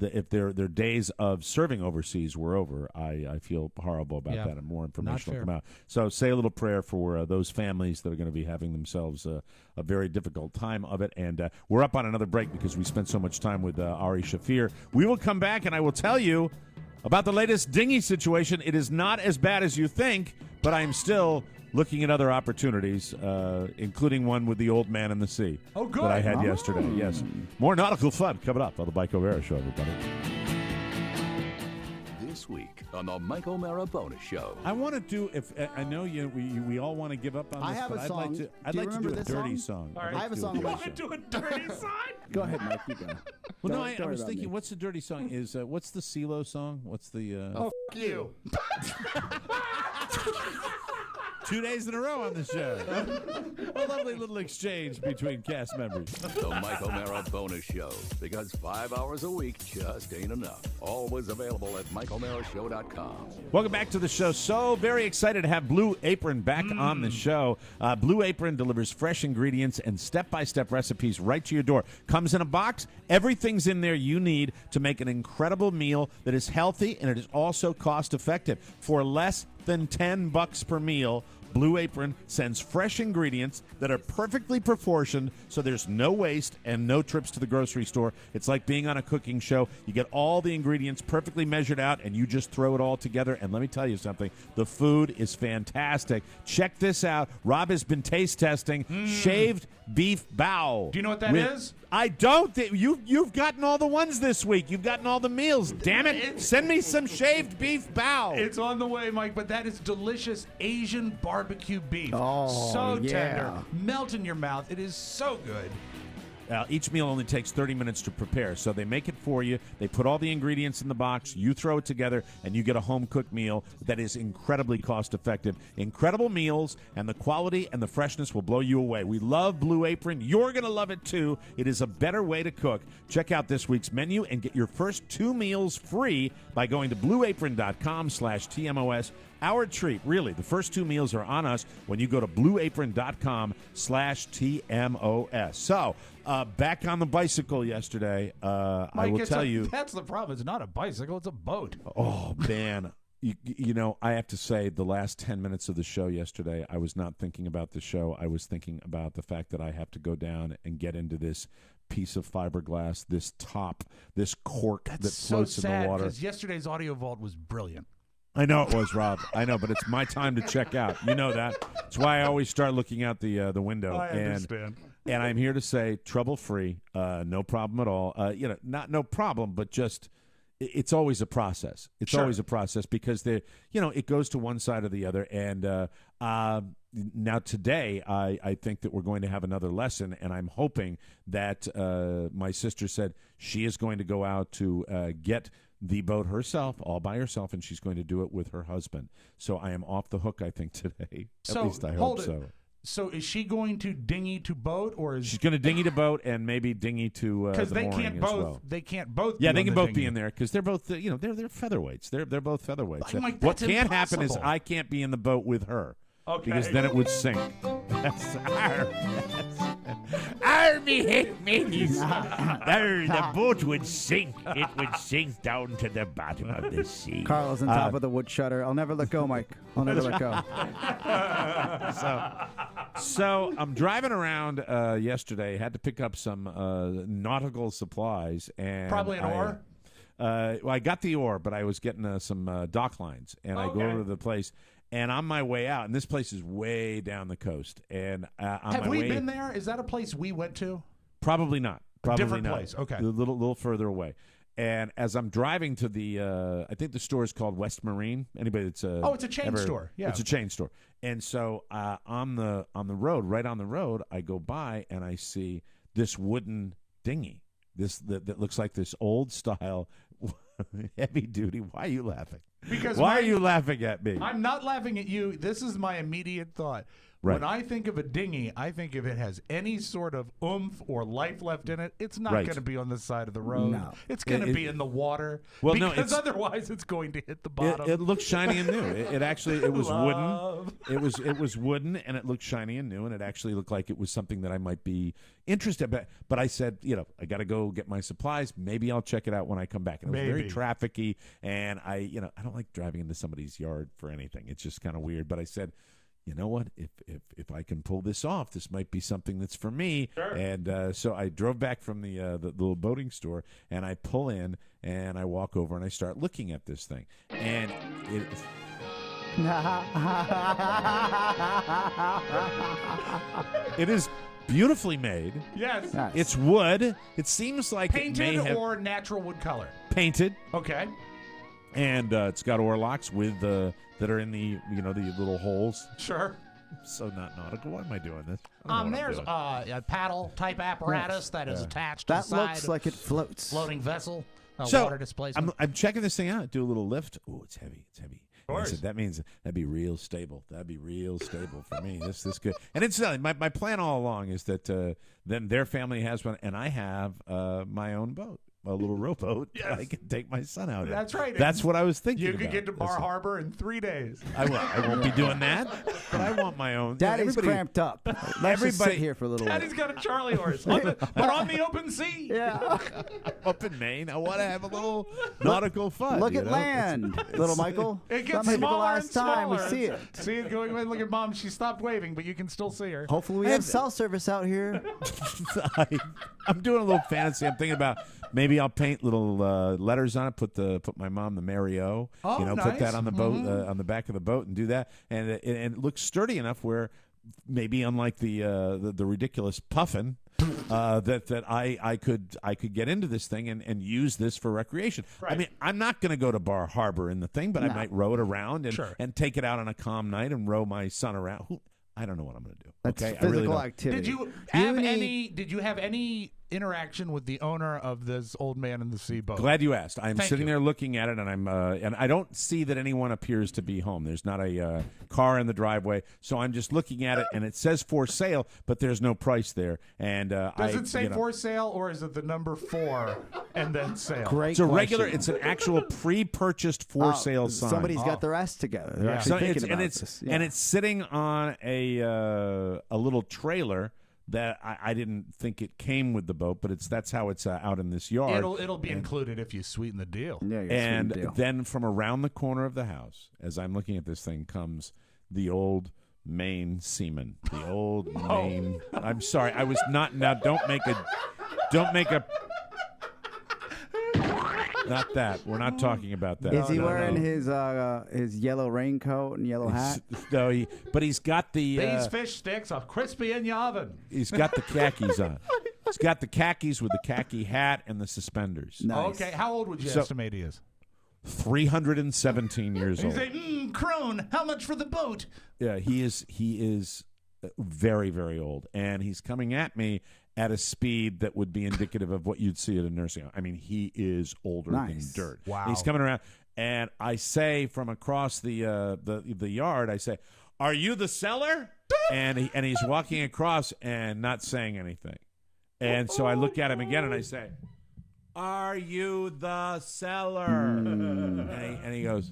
if their days of serving overseas were over. I feel horrible about that, and more information will come out. So say a little prayer for those families that are going to be having themselves a very difficult time of it. And we're up on another break because we spent so much time with Ari Shaffir. We will come back, and I will tell you about the latest dinghy situation. It is not as bad as you think, but I'm still looking at other opportunities, including one with the old man in the sea that I had yesterday. Yes. More nautical fun coming up on the Mike O'Mara Show, everybody. This week on the Mike O'Mara Bonus Show. I want to do, I know we all want to give up on this, but I'd like to do a dirty song. All right. I have a song. You want to do a dirty song? Go ahead, Mike. You go. Well, no, I was thinking, what's the dirty song? What's the CeeLo song? What's the... Oh, f*** you. 2 days in a row on the show. A lovely little exchange between cast members. The Mike O'Mara Bonus Show, because 5 hours a week just ain't enough. Always available at MikeO'MaraShow.com. Welcome back to the show. So very excited to have Blue Apron back on the show. Blue Apron delivers fresh ingredients and step-by-step recipes right to your door. Comes in a box. Everything's in there you need to make an incredible meal that is healthy, and it is also cost-effective. For less than $10 per meal, Blue Apron sends fresh ingredients that are perfectly proportioned, so there's no waste and no trips to the grocery store. It's like being on a cooking show. You get all the ingredients perfectly measured out, and you just throw it all together. And let me tell you something. The food is fantastic. Check this out. Rob has been taste testing shaved beef bao. Do you know what that is? I don't. You've gotten all the ones this week. You've gotten all the meals. Damn it. Send me some shaved beef bao. It's on the way, Mike, but that is delicious Asian barbecue beef. Oh, so yeah. tender. Melt in your mouth. It is so good. Each meal only takes 30 minutes to prepare, so they make it for you. They put all the ingredients in the box. You throw it together, and you get a home-cooked meal that is incredibly cost-effective. Incredible meals, and the quality and the freshness will blow you away. We love Blue Apron. You're going to love it, too. It is a better way to cook. Check out this week's menu and get your first 2 meals free by going to blueapron.com/TMOS. Our treat, really, the first 2 meals are on us when you go to blueapron.com/TMOS. So, back on the bicycle yesterday, Mike, I will tell you. That's the problem. It's not a bicycle. It's a boat. Oh, man. You know, I have to say, the last 10 minutes of the show yesterday, I was not thinking about the show. I was thinking about the fact that I have to go down and get into this piece of fiberglass, this top, this cork that floats in the water. Because yesterday's audio vault was brilliant. I know it was, Rob. I know, but it's my time to check out. You know that. It's why I always start looking out the window. I understand. And I'm here to say, trouble-free, no problem at all. Not no problem, but just it's always a process. It's always a process because it goes to one side or the other. And now today, I think that we're going to have another lesson, and I'm hoping that my sister said she is going to go out to get the boat herself, all by herself, and she's going to do it with her husband. So I am off the hook, I think, today. At least I hope so. So is she going to dinghy to boat, or is she's going to dinghy to boat and maybe dinghy to because they can't both well. they can't both yeah be they can on both dinghy. be in there because they're both they're featherweights they're both featherweights. Mike, what that's can't happen is impossible. I can't be in the boat with her because then it would sink. That's the boat would sink. It would sink down to the bottom of the sea. Carlos on top of the wood shutter. I'll never let go, Mike. I'll never let go. So I'm driving around yesterday. Had to pick up some nautical supplies and probably an oar. Well, I got the oar, but I was getting some dock lines, and I go to the place. And on my way out, and this place is way down the coast. And have we been there? Is that a place we went to? Probably not. Probably different not. place. Okay. A little further away. And as I'm driving to the, I think the store is called West Marine. Anybody that's it's a chain store. Yeah, it's a chain store. And so on the road, right on the road, I go by and I see this wooden dinghy. That looks like this old style heavy duty. Why are you laughing? Because why are you laughing at me? I'm not laughing at you. This is my immediate thought. Right. When I think of a dinghy, I think if it has any sort of oomph or life left in it, it's not Right. going to be on the side of the road. No. It's going to be in the water. Well, no, because it's- otherwise it's going to hit the bottom. It looked shiny and new. It actually it was Love. wooden. It was wooden and it looked shiny and new, and it actually looked like it was something that I might be interested in. But I said, I got to go get my supplies. Maybe I'll check it out when I come back. And it was very Maybe. trafficky, and I don't like driving into somebody's yard for anything. It's just kind of weird. But I said, you know what? If I can pull this off, this might be something that's for me. Sure. And so I drove back from the little boating store, and I pull in, and I walk over, and I start looking at this thing, and it is beautifully made. Yes. Nice. It's wood. It seems like it may Painted have or natural wood color? painted, Okay. and it's got oarlocks with that are in the the little holes. Sure. So not nautical. Why am I doing this? I don't know what I'm There's doing. a paddle type apparatus that is attached to That the side looks like it floats. floating vessel. So Water displacement. I'm checking this thing out. Do a little lift. Oh, it's heavy. It's heavy. And I course. said that means that'd be real stable. That'd be real stable for me. This good. And it's my plan all along is that then their family has one, and I have my own boat, a little rowboat. Yes. I can take my son out in. That's right. That's what I was thinking. You could about. get to Bar That's it. Harbor in 3 days. I won't be doing that, but I want my own. Daddy's everybody- cramped up. Let's just sit here for a little Daddy's while. got a Charlie horse, but on the open sea. Yeah. up in Maine. I want to have a little nautical fun. Look you at know? land, little Michael. It gets Not maybe the smaller last and time smaller. we see it. See it going. Look at Mom. She stopped waving, but you can still see her. Hopefully we have cell service out here. I'm doing a little fantasy. I'm thinking about maybe I'll paint little letters on it. Put my mom the Mary O. Oh, Put nice. that on the boat on the back of the boat and do that. And it looks sturdy enough where maybe unlike the ridiculous puffin. That I could get into this thing and use this for recreation. Right. I mean, I'm not going to go to Bar Harbor in the thing, but I might row it around and take it out on a calm night and row my son around. I don't know what I'm going to do. That's okay, physical I really don't. activity. Did you have any interaction with the owner of this old man in the sea boat? Glad you asked. I'm Thank sitting you. there looking at it, and and I don't see that anyone appears to be home. There's not a car in the driveway, so I'm just looking at it, and it says for sale, but there's no price there. And Does it say for sale, or is it the number 4 and then sale? Great It's a question. regular. It's an actual pre-purchased for sale sign. Somebody's got their S together. They're actually So thinking about this. Yeah. and it's sitting on a little trailer that I didn't think it came with the boat, but that's how it's out in this yard. It'll be included if you sweeten the deal. Yeah, you're And sweet deal. then from around the corner of the house, as I'm looking at this thing, comes the old Maine seaman. The old Maine. I'm sorry, I was not. Now don't make a. Not that. We're not talking about that. Is he No, wearing no. his yellow raincoat and yellow hat? No, but he's got the. These fish sticks are crispy in your oven. He's got the khakis on. He's got the khakis with the khaki hat and the suspenders. Nice. Okay, how old would you So- estimate he is? 317 years You old. say, crone, how much for the boat? Yeah, he is very, very old, and he's coming at me at a speed that would be indicative of what you'd see at a nursing home. I mean, he is older Nice. than dirt. Wow. He's coming around, and I say from across the yard, I say, "Are you the seller?" and he's walking across and not saying anything. And so I look at him again, and I say, "Are you the seller?" And he goes,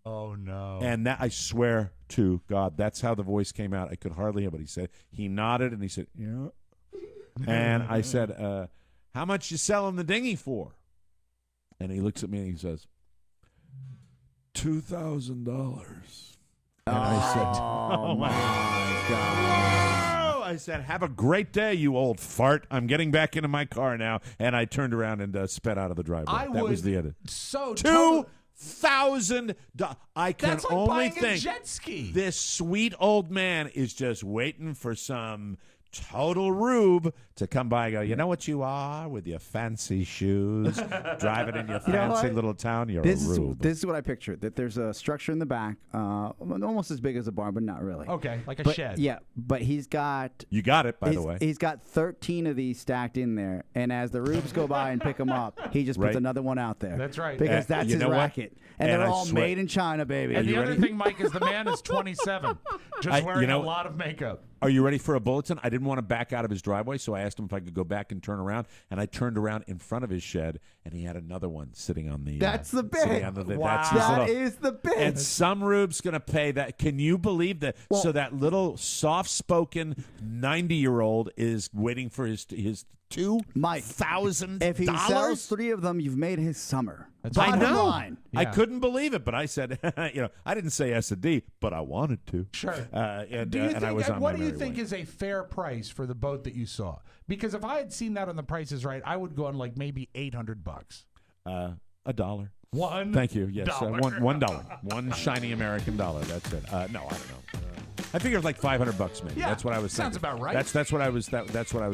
Oh, no. and that, I swear to God, that's how the voice came out. I could hardly hear, but he nodded and he said, "Yeah." And I said, "How much you selling the dinghy for?" And he looks at me and he says, $2,000. And I said, Oh my God! "Oh," I said, "Have a great day, you old fart. I'm getting back into my car now." And I turned around and sped out of the driveway. That was the end. So $2,000. I can That's like only buying think a jet ski. this sweet old man is just waiting for some total rube to come by and go, you know what you are with your fancy shoes, driving in your fancy little town? You're a rube. This is what I pictured, that there's a structure in the back, almost as big as a barn, but not really. Okay, like a shed. Yeah, but he's got... You got it, by the way. He's got 13 of these stacked in there, and as the rubes go by and pick them up, he just puts another one out there. That's right. Because that's his racket. And they're all made in China, baby. And the other thing, Mike, is the man is 27, just wearing a lot of makeup. Are you ready for a bulletin? I didn't want to back out of his driveway, so I asked him if I could go back and turn around. And I turned around in front of his shed, and he had another one sitting on the. That's the bit. Wow. That is the bit. And some rube's going to pay that. Can you believe that? Well, so that little soft-spoken 90-year-old is waiting for his $2,000. If he sells 3 of them, you've made his summer. I know. Line. I couldn't believe it, but I said, I didn't say S&D, but I wanted to. Sure. What do you think is a fair price for the boat that you saw? Because if I had seen that on The Price is Right, I would go on like maybe $800. $1. $1. Thank you. Yes, $1. One shiny American dollar. That's it. No, I don't know. I figured like $500 maybe. Yeah, that's what I was thinking. Sounds about right. That's what I was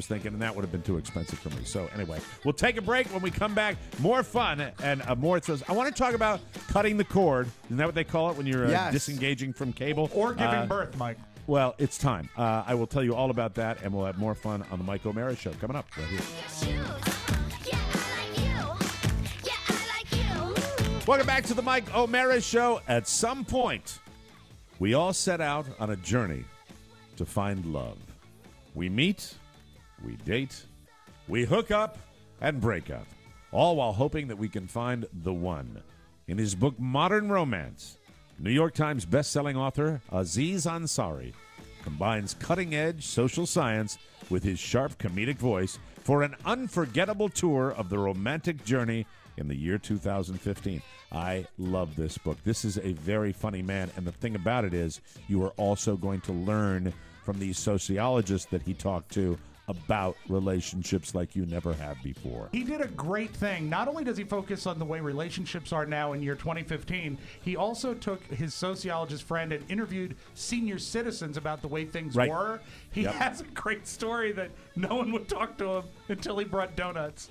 thinking, and that would have been too expensive for me. So anyway, we'll take a break. When we come back, more fun and more thrills. I want to talk about cutting the cord. Isn't that what they call it when you're disengaging from cable or giving birth, Mike? Well, it's time. I will tell you all about that, and we'll have more fun on the Mike O'Mara Show coming up right here. Welcome back to the Mike O'Mara Show. At some point, we all set out on a journey to find love. We meet, we date, we hook up, and break up, all while hoping that we can find the one. In his book, Modern Romance, New York Times bestselling author Aziz Ansari combines cutting-edge social science with his sharp comedic voice for an unforgettable tour of the romantic journey in the year 2015. I love this book. This is a very funny man, and the thing about it is you are also going to learn from these sociologists that he talked to about relationships like you never have before. He did a great thing. Not only does he focus on the way relationships are now in year 2015, he also took his sociologist friend and interviewed senior citizens about the way things were. He has a great story that no one would talk to him until he brought donuts.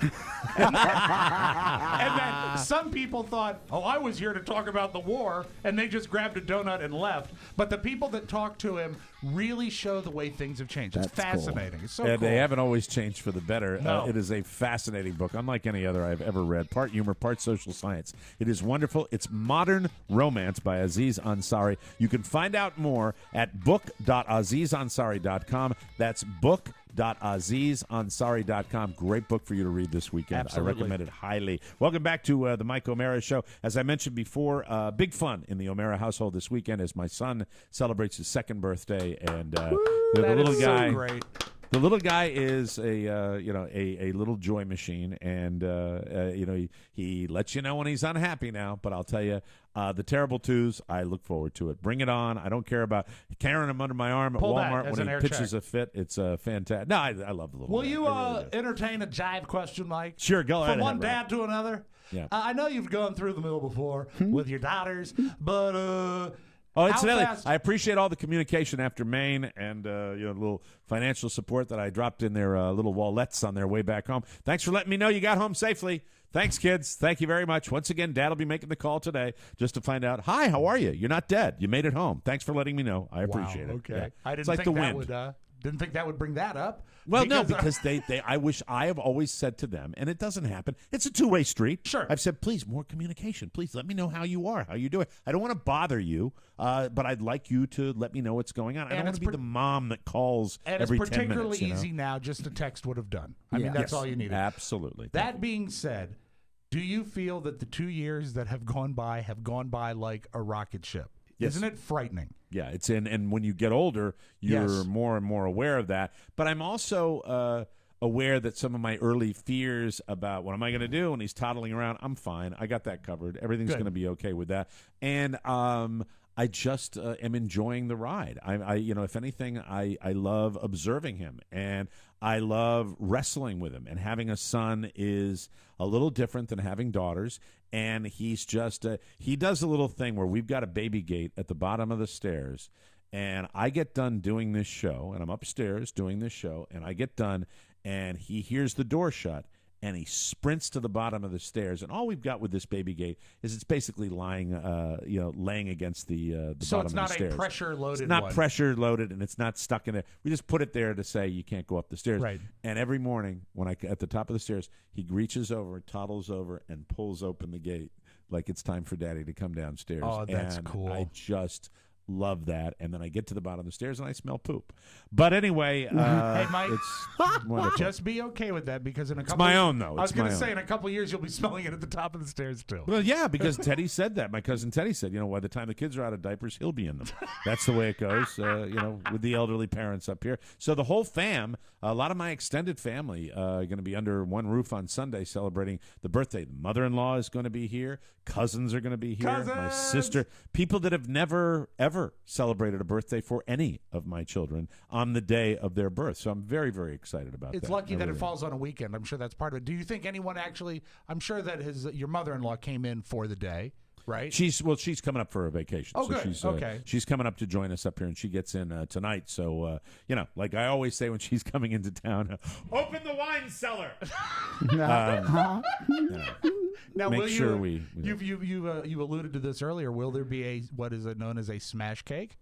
and then some people thought, I was here to talk about the war, and they just grabbed a donut and left. But the people that talked to him really show the way things have changed. It's fascinating. Cool. It's so cool. They haven't always changed for the better. No. It is a fascinating book, unlike any other I've ever read. Part humor, part social science. It is wonderful. It's Modern Romance by Aziz Ansari. You can find out more at book.azizansari.com. That's book.azizansari.com. Great book for you to read this weekend. Absolutely. I recommend it highly. Welcome back to the Mike O'Mara Show. As I mentioned before, big fun in the O'Mara household this weekend as my son celebrates his 2nd birthday, and the little guy. So great. The little guy is a little joy machine, and he lets you know when he's unhappy now. But I'll tell you, the terrible twos, I look forward to it. Bring it on! I don't care about carrying him under my arm at Walmart when he pitches a fit. It's fantastic. No, I love the little. Will guy. you entertain a jive question, Mike? Sure, go ahead. From one dad to another. Yeah. I know you've gone through the mill before with your daughters, but. Incidentally, I appreciate all the communication after Maine and the little financial support that I dropped in their little wallets on their way back home. Thanks for letting me know you got home safely. Thanks, kids. Thank you very much. Once again, Dad will be making the call today just to find out, hi, how are you? You're not dead. You made it home. Thanks for letting me know. I appreciate it. Okay. Yeah. I didn't think that would didn't think that would bring that up. Well, because they I have always said to them, and it doesn't happen, it's a two-way street. Sure. I've said, please, more communication. Please let me know how you are, how you doing. I don't want to bother you, but I'd like you to let me know what's going on. I don't want to be the mom that calls every 10 minutes. And it's particularly easy now, just a text would have done. I mean, that's all you needed. Absolutely. That being said, do you feel that the 2 years that have gone by like a rocket ship? Yes. Isn't it frightening? Yeah, it's and when you get older, you're more and more aware of that. But I'm also aware that some of my early fears about what am I going to do when he's toddling around, I'm fine. I got that covered. Everything's going to be okay with that. And I just am enjoying the ride. I if anything, I love observing him, and I love wrestling with him. And having a son is a little different than having daughters. And he's just he does a little thing where we've got a baby gate at the bottom of the stairs, And I get done doing this show, and I'm upstairs doing this show, and I get done, and he hears the door shut, and he sprints to the bottom of the stairs. And all we've got with this baby gate is it's basically laying against the bottom of the stairs. So it's not a pressure-loaded It's not one. pressure-loaded, and it's not stuck in there. We just put it there to say you can't go up the stairs. Right. And every morning, when at the top of the stairs, he reaches over, toddles over, and pulls open the gate like it's time for Daddy to come downstairs. Oh, that's and cool. I just love that. And then I get to the bottom of the stairs and I smell poop. But anyway, hey, Mike, it's wonderful. Just be okay with that because in a couple. It's my own though. I was going to say in a couple of years you'll be smelling it at the top of the stairs too. Well, yeah, because Teddy said that. My cousin Teddy said, by the time the kids are out of diapers, he'll be in them. That's the way it goes. With the elderly parents up here. So the whole fam, a lot of my extended family, are going to be under one roof on Sunday celebrating the birthday. The mother-in-law is going to be here. Cousins are going to be here. Cousins! My sister. People that have never ever celebrated a birthday for any of my children on the day of their birth. So I'm very, very excited about that. It's lucky that it falls on a weekend. I'm sure that's part of it. Do you think anyone actually? I'm sure that your mother-in-law came in for the day, right? She's coming up for a vacation. Oh, so good. She's, okay. She's coming up to join us up here, and she gets in tonight. So, like I always say when she's coming into town, open the wine cellar. Now, make will sure you alluded to this earlier. Will there be what is known as a smash cake?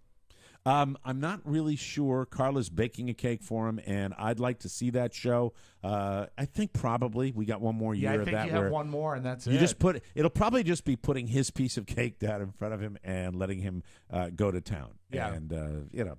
I'm not really sure. Carla's baking a cake for him, and I'd like to see that show. I think probably we got one more year of that. Yeah, I think you have one more, and that's it. It'll probably just be putting his piece of cake down in front of him and letting him go to town. Yeah. And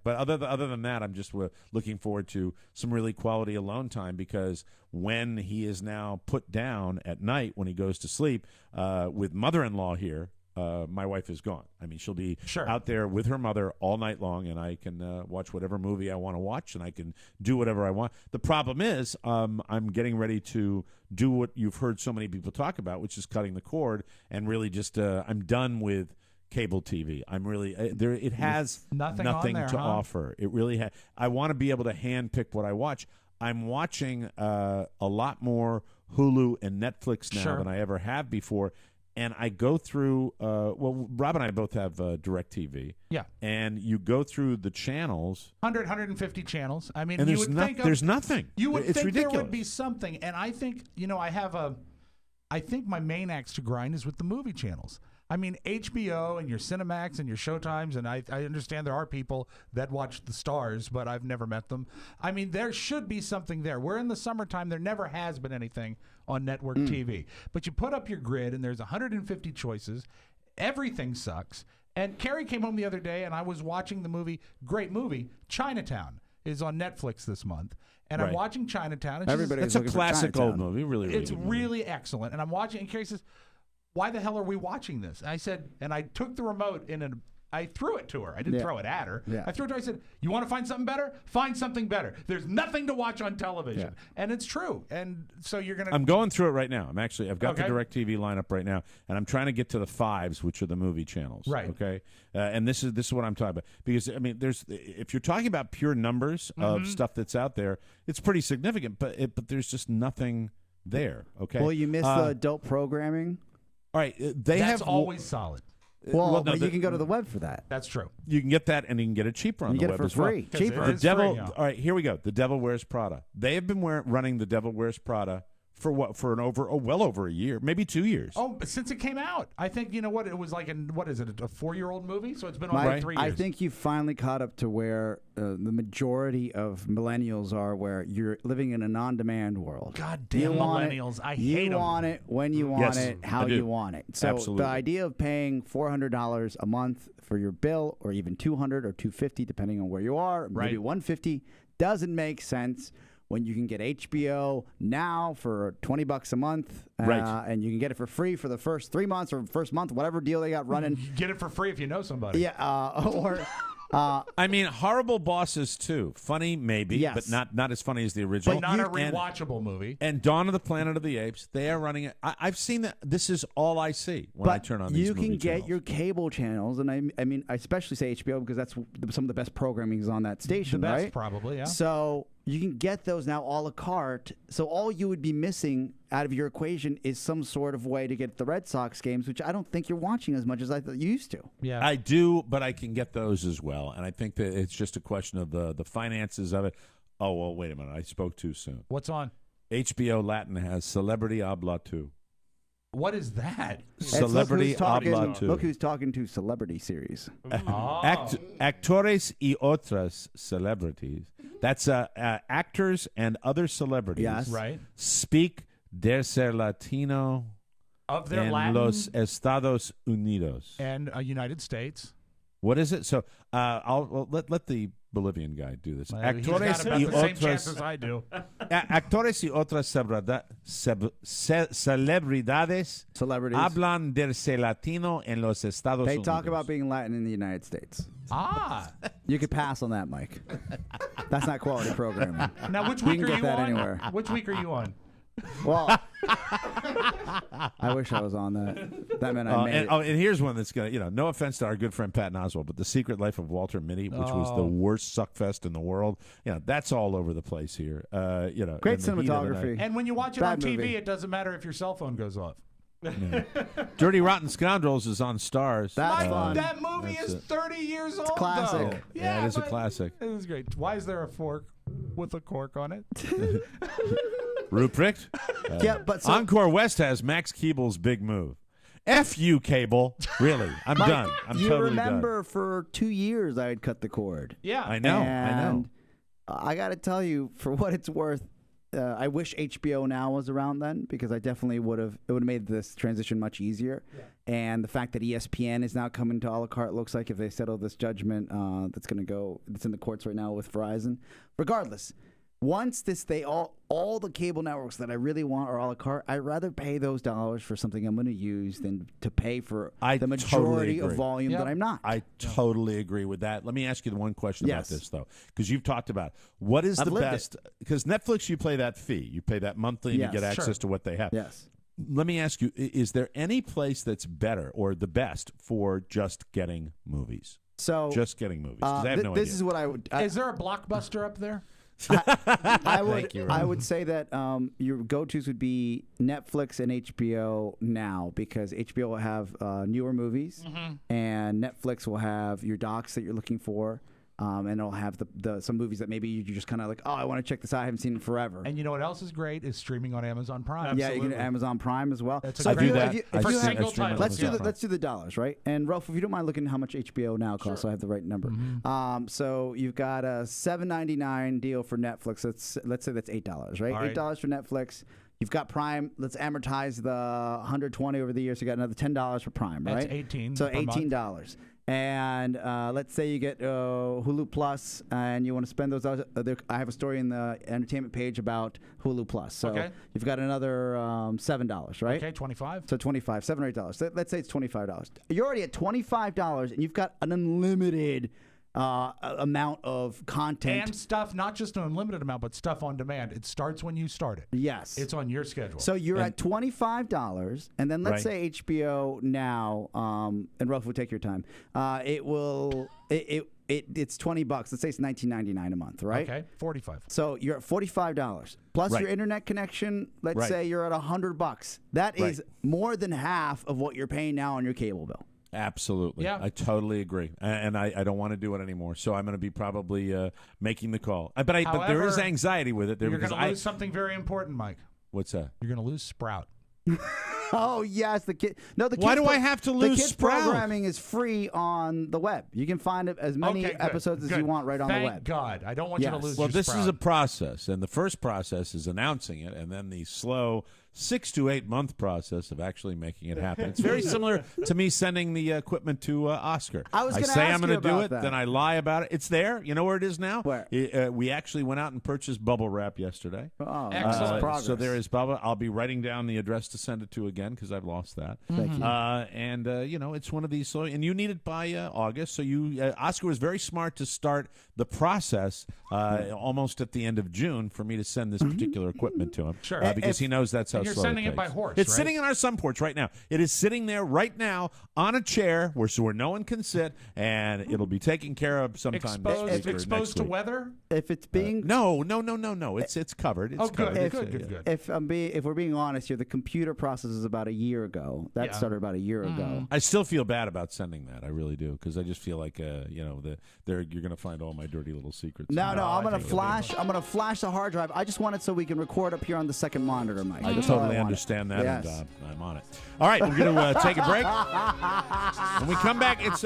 but other than that, I'm just looking forward to some really quality alone time because when he is now put down at night when he goes to sleep with mother-in-law here. My wife is gone. I mean, she'll be out there with her mother all night long, and I can watch whatever movie I want to watch, and I can do whatever I want. The problem is I'm getting ready to do what you've heard so many people talk about, which is cutting the cord, and really just I'm done with cable TV. I'm really it has nothing to offer. It really has. I want to be able to handpick what I watch. I'm watching a lot more Hulu and Netflix now than I ever have before. And I go through, Rob and I both have DirecTV. Yeah. And you go through the channels. 150 channels. I mean, and you would think there's nothing. You would it's think ridiculous. There would be something. And I think, I think my main axe to grind is with the movie channels. I mean, HBO and your Cinemax and your Showtimes, and I understand there are people that watch the stars, but I've never met them. I mean, there should be something there. We're in the summertime. There never has been anything on network TV. But you put up your grid, and there's 150 choices. Everything sucks. And Carrie came home the other day, and I was watching the movie, great movie, Chinatown is on Netflix this month. And I'm watching Chinatown. And that's a classic old movie. Really, it's really excellent. And I'm watching, and Carrie says, why the hell are we watching this? I said, and I took the remote I threw it to her. I didn't throw it at her. Yeah. I threw it to her. I said, you want to find something better? Find something better. There's nothing to watch on television. Yeah. And it's true. And so you're going to... I'm going through it right now. I've got the DirecTV lineup right now, and I'm trying to get to the 5s, which are the movie channels. Right. Okay? And this is what I'm talking about. Because, I mean, if you're talking about pure numbers of stuff that's out there, it's pretty significant, but there's just nothing there. Okay? Well, you missed the adult programming. All right, that's always solid. Well, but you can go to the web for that. That's true. You can get that, and you can get it cheaper on the web as well. You get it for free. Cheaper. The Devil. All right, here we go. The Devil Wears Prada. They have been running The Devil Wears Prada for what? For well over a year, maybe 2 years. Oh, since it came out, I think it was like a 4-year-old movie, so it's been on 3 years. I think you finally caught up to where the majority of millennials are, where you're living in a non-demand world. God damn millennials! I hate them. You want it when you want it, how you want it. So the idea of paying $400 a month for your bill, or even $200 or $250, depending on where you are, maybe $150, doesn't make sense. When you can get HBO now for $20 a month, and you can get it for free for the first 3 months or first month, whatever deal they got running. You get it for free if you know somebody. Yeah, I mean, Horrible Bosses too. Funny maybe, but not as funny as the original. But not a rewatchable movie. And Dawn of the Planet of the Apes. They are running it. I've seen that. This is all I see when I turn on these movie channels. You can get your cable channels, and I mean, I especially say HBO because that's some of the best programming is on that station, the best, right? Probably, yeah. So You can get those now a la carte. So all you would be missing out of your equation is some sort of way to get the Red Sox games, which I don't think you're watching as much as I thought you used to. Yeah, I do, but I can get those as well. And I think that it's just a question of the finances of it. Oh, well, wait a minute. I spoke too soon. What's on? HBO Latin has Celebrity Habla 2. What is that? Celebrity Habla 2. Look who's talking to Celebrity series. Actores y otras celebrities. That's actors and other celebrities. Yes. Right. Speak der ser Latino Of their en Latin los Estados Unidos. and United States. What is it? So I'll let the Bolivian guy do this. He's got about the same chance as I do. Actores y otras celebridades Celebrities. hablan del ser latino en los Estados They Unidos. talk about being Latin in the United States. You could pass on that, Mike. That's not quality programming. Now, which You week can are get you that on? anywhere. Which week are you on? Well, I wish I was on that. That meant I made it. And here's one that's going to, no offense to our good friend Patton Oswalt, but The Secret Life of Walter Mitty, which was the worst suckfest in the world, that's all over the place here. Great cinematography. And when you watch it on TV, movie. it doesn't matter if your cell phone goes off. Yeah. Dirty Rotten Scoundrels is on Stars. That's fun. That movie is 30 years old. classic. Though. Yeah, it is a classic. It was great. Why is there a fork with a cork on it? Ruprecht? Yeah, but so, Encore West has Max Keeble's big move. F you, Cable. Really. I'm Mike, done. I'm you totally remember for 2 years I had cut the cord. Yeah. I know. And I got to tell you, for what it's worth, I wish HBO Now was around then, because I definitely would have made this transition much easier. Yeah. And the fact that ESPN is now coming to a la carte looks like, if they settle this judgment that's in the courts right now with Verizon. Regardless, once all the cable networks that I really want are a la carte, I'd rather pay those dollars for something I'm going to use than to pay for the majority of volume that I'm not. I totally agree with that. Let me ask you the one question about this, though, because you've talked about what is the best. Because Netflix, you pay that fee. You pay that monthly and you get access to what they have. Yes. Let me ask you, is there any place that's better or the best for just getting movies? So just getting movies. I have no idea. This is what I would. Is there a Blockbuster up there? I would say that your go-tos would be Netflix and HBO Now, because HBO will have newer movies, and Netflix will have your docs that you're looking for, and it'll have some movies that maybe you're just kind of like, oh, I want to check this out. I haven't seen it forever. And you know what else is great is streaming on Amazon Prime. Absolutely. Yeah, you can Amazon Prime as well. That's so a great for single title. Let's do the dollars, right? And Rolf, if you don't mind looking how much HBO Now costs, so I have the right number. So you've got a $7.99 deal for Netflix. Let's say that's $8, right? $8 for Netflix. You've got Prime. Let's amortize the $120 over the year. So you got another $10 for Prime, right? That's $18. So $18. And let's say you get Hulu Plus, and you want to spend those. I have a story in the entertainment page about Hulu Plus. So you've got another $7, right? Okay, $25. So $25, $7 or $8. Let's say it's $25. You're already at $25, and you've got an unlimited amount of content and stuff, not just an unlimited amount, but stuff on demand. It starts when you start it. Yes, it's on your schedule. So you're at $25, and then let's say HBO Now, and Rolf will take your time. It's $20. Let's say it's $19.99 a month, right? Okay, $45. So you're at $45 plus your internet connection. Let's say you're at $100. That is more than half of what you're paying now on your cable bill. Absolutely. Yeah. I totally agree. And I don't want to do it anymore. So I'm going to be probably making the call. But there is anxiety with it. You're going to lose something very important, Mike. What's that? You're going to lose Sprout. Oh yes, the kid. No, the kids. Why do I have to lose the kids Sprout? Programming is free on the web. You can find as many episodes as you want right on the web. Thank God. I don't want you to lose. Well, your this Sprout. is a process, and the first process is announcing it, and then the slow 6 to 8 month process of actually making it happen. It's very similar to me sending the equipment to Oscar. I say I'm going to do it, then I lie about it. It's there. You know where it is now? Where? We actually went out and purchased bubble wrap yesterday. Oh, excellent progress. So there is bubble. I'll be writing down the address to send it to again because I've lost that. Thank you. And it's one of these. So, and you need it by August. So Oscar was very smart to start the process almost at the end of June for me to send this particular equipment to him. Sure. Because he knows that's how And you're slow sending it takes. by horse, It's right? sitting in our sun porch right now. It is sitting there right now on a chair where no one can sit, and it'll be taken care of sometime next week or Exposed next to week. weather? If it's being No. It's covered. It's covered. Good. If we're being honest here, the computer process is about a year ago. That started about a year ago. I still feel bad about sending that. I really do, because I just feel like you're going to find all my dirty little secrets. No, I'm gonna flash. I'm gonna flash the hard drive. I just want it so we can record up here on the second monitor, Mike. I That's all totally want. understand that, Yes. and I'm on it. All right, we're going to take a break. When we come back, it's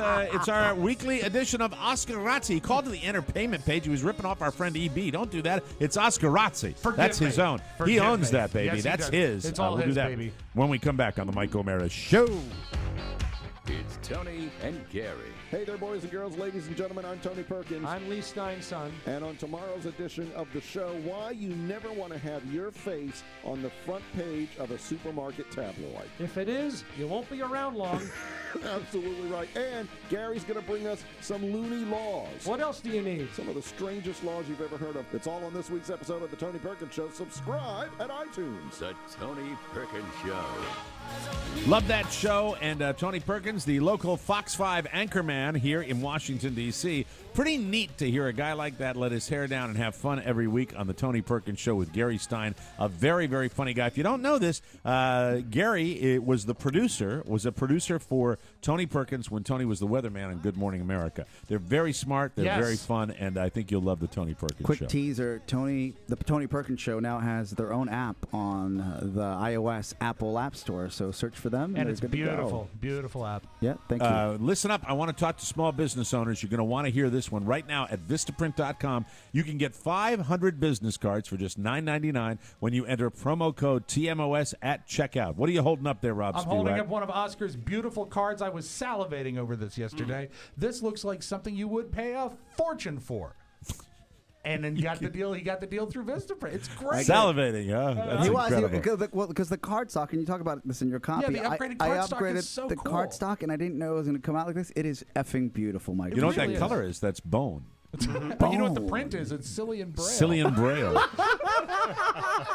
our weekly edition of Oscarazzi. He called to the entertainment page. He was ripping off our friend EB. Don't do that. It's Oscarazzi. That's his own. He owns that, baby. Yes, That's he does. his. It's all we'll do his, that baby. when we come back on the Mike O'Mara Show. It's Tony and Gary. Hey there, boys and girls, ladies and gentlemen. I'm Tony Perkins. I'm Lee Stein's son. And on tomorrow's edition of the show, why you never want to have your face on the front page of a supermarket tabloid. If it is, you won't be around long. Absolutely right. And Gary's going to bring us some loony laws. What else do you need? Some of the strangest laws you've ever heard of. It's all on this week's episode of The Tony Perkins Show. Subscribe at iTunes. The Tony Perkins Show. Love that show. And Tony Perkins, the local Fox 5 anchorman here in Washington, D.C. Pretty neat to hear a guy like that let his hair down and have fun every week on the Tony Perkins Show with Gary Stein, a very, very funny guy. If you don't know this, Gary was a producer for Tony Perkins when Tony was the weatherman on Good Morning America. They're very smart. They're very fun, and I think you'll love the Tony Perkins Show. Quick teaser, the Tony Perkins Show now has their own app on the iOS Apple App Store, so search for them. And it's beautiful. Beautiful app. Yeah, thank you. Listen up. I want to talk to small business owners. You're going to want to hear this one right now at Vistaprint.com. You can get 500 business cards for just $9.99 when you enter promo code TMOS at checkout. What are you holding up there, Rob I'm Spivak? holding up one of Oscar's beautiful cards. I was salivating over this yesterday. This looks like something you would pay a fortune for. And then he got the deal through Vistaprint. It's great. Salivating, huh? That's incredible. Because the cardstock, and you talk about this in your copy. Yeah, the upgraded I cardstock upgraded is so the cool. cardstock, and I didn't know it was going to come out like this. It is effing beautiful, Mike. You know what that color is? That's bone. But you know what the print is? It's Cillian Braille. Cillian Braille.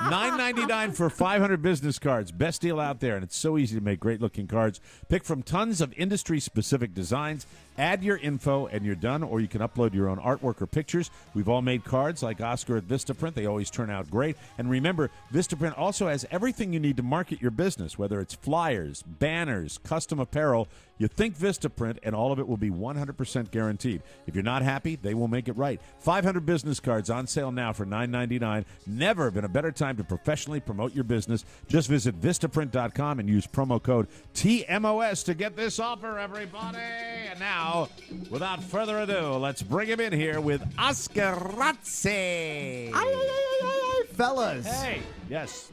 $9.99 for 500 business cards. Best deal out there, and it's so easy to make great-looking cards. Pick from tons of industry-specific designs. Add your info, and you're done, or you can upload your own artwork or pictures. We've all made cards like Oscar at Vistaprint. They always turn out great. And remember, Vistaprint also has everything you need to market your business, whether it's flyers, banners, custom apparel. You think Vistaprint, and all of it will be 100% guaranteed. If you're not happy, they will make it right. 500 business cards on sale now for $9.99. Never been a better time to professionally promote your business. Just visit Vistaprint.com and use promo code TMOS to get this offer, everybody. And now, without further ado, let's bring him in here with Oscarazzi. Fellas. Hey. Yes.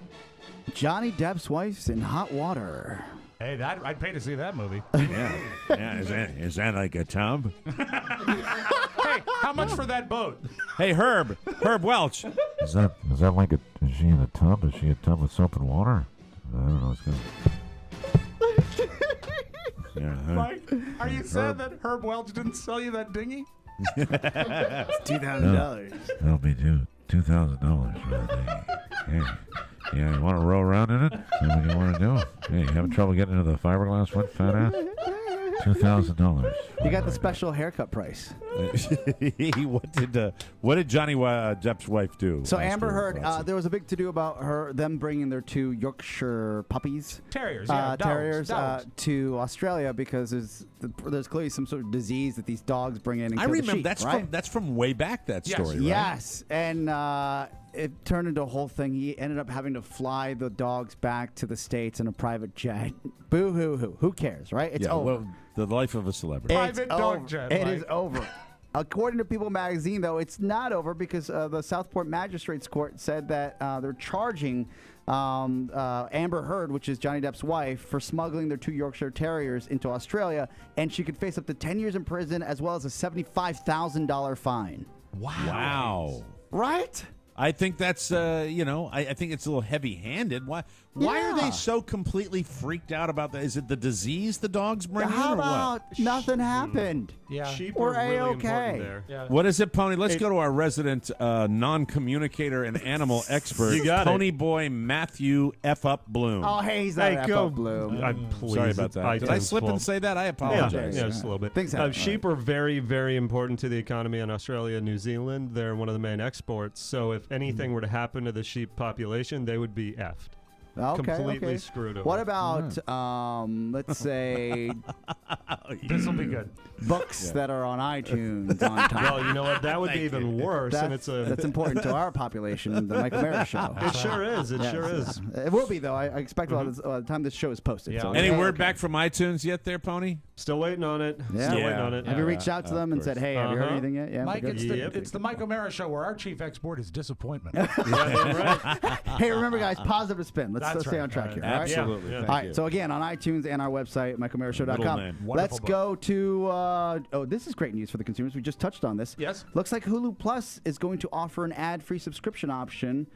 Johnny Depp's wife's in hot water. Hey, I'd pay to see that movie. Yeah. Is that like a tub? Hey, how much for that boat? Hey, Herb Welch. Is that like is she in a tub? Is she a tub with soap and water? I don't know. It's good. Yeah, Mike, are you sad that Herb Welch didn't sell you that dinghy? It's $2,000. That'll be $2,000 for that thing. Hey, yeah, you want to row around in it? Is that what you want to do? Hey, you having trouble getting into the fiberglass one, fat ass? $2,000. You got the special haircut price. What did Johnny Depp's wife do? So Amber Heard, there was a big to-do about them bringing their two Yorkshire puppies, terriers, dogs. To Australia because there's clearly some sort of disease that these dogs bring in. And I kill the remember sheep, that's from way back. That story, right? Yes, and it turned into a whole thing. He ended up having to fly the dogs back to the States in a private jet. Boo hoo hoo. Who cares, right? It's over. Well, the life of a celebrity. Private dog jet. It is over. According to People magazine, though, it's not over because the Southport Magistrates Court said that they're charging Amber Heard, which is Johnny Depp's wife, for smuggling their two Yorkshire Terriers into Australia, and she could face up to 10 years in prison as well as a $75,000 fine. Wow. Right? I think that's I think it's a little heavy-handed. Why are they so completely freaked out about that? Is it the disease the dogs bring in, How or about what? nothing happened? Yeah, Sheep We're are really A-okay. important there. Yeah. What is it, Pony? Let's go to our resident non-communicator and animal expert, You got Pony Boy Matthew F. Up Bloom. Oh, hey, he's not go. Bloom. Sorry about that. Did I slip and say that? I apologize. Yeah, just a little bit. Things happen. Sheep are very, very important to the economy in Australia and New Zealand. They're one of the main exports. So if anything were to happen to the sheep population, they would be effed. Completely screwed over. What about, let's say, This will be good. books that are on iTunes on time? Well, you know what? That would be even worse. And That's important to our population, the Michael Mara Show. It sure is. It sure is. It will be, though. I expect by the time this show is posted. Yeah. So Any word back from iTunes yet there, Pony? Still waiting on it. Yeah. Still waiting on it. Have you reached out to them and said, hey, have you heard anything yet? Yeah, Mike, we're good. it's the Michael Mara Show where our chief export is disappointment. Hey, remember, guys, positive spin. Let's stay on track here. All right? Absolutely. Yeah. Thank All right, you. so again, on iTunes and our website, michaelmarashow.com. Middleman. Let's Wonderful go to, this is great news for the consumers. We just touched on this. Yes. Looks like Hulu Plus is going to offer an ad-free subscription option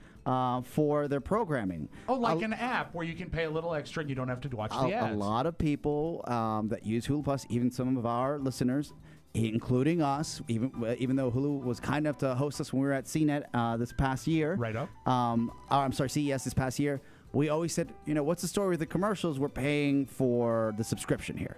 for their programming. Oh, like an app where you can pay a little extra and you don't have to watch the ads. A lot of people that use Hulu Plus, even some of our listeners, including us, even though Hulu was kind enough to host us when we were at CNET this past year. Right up. I'm sorry, CES this past year. We always said, what's the story with the commercials? We're paying for the subscription here.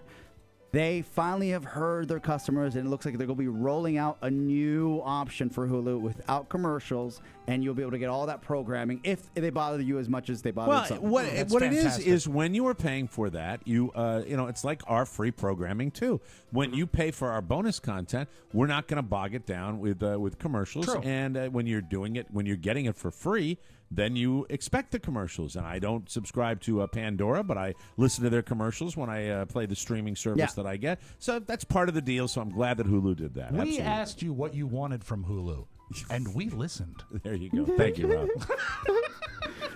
They finally have heard their customers, and it looks like they're going to be rolling out a new option for Hulu without commercials, and you'll be able to get all that programming if they bother you as much as they bother some. What it is when you are paying for that, it's like our free programming too. When you pay for our bonus content, we're not going to bog it down with commercials. True. And when you're getting it for free, then you expect the commercials. And I don't subscribe to Pandora, but I listen to their commercials when I play the streaming service that I get. So that's part of the deal. So I'm glad that Hulu did that. We Absolutely. asked you what you wanted from Hulu, and we listened. There you go. Thank you, Rob.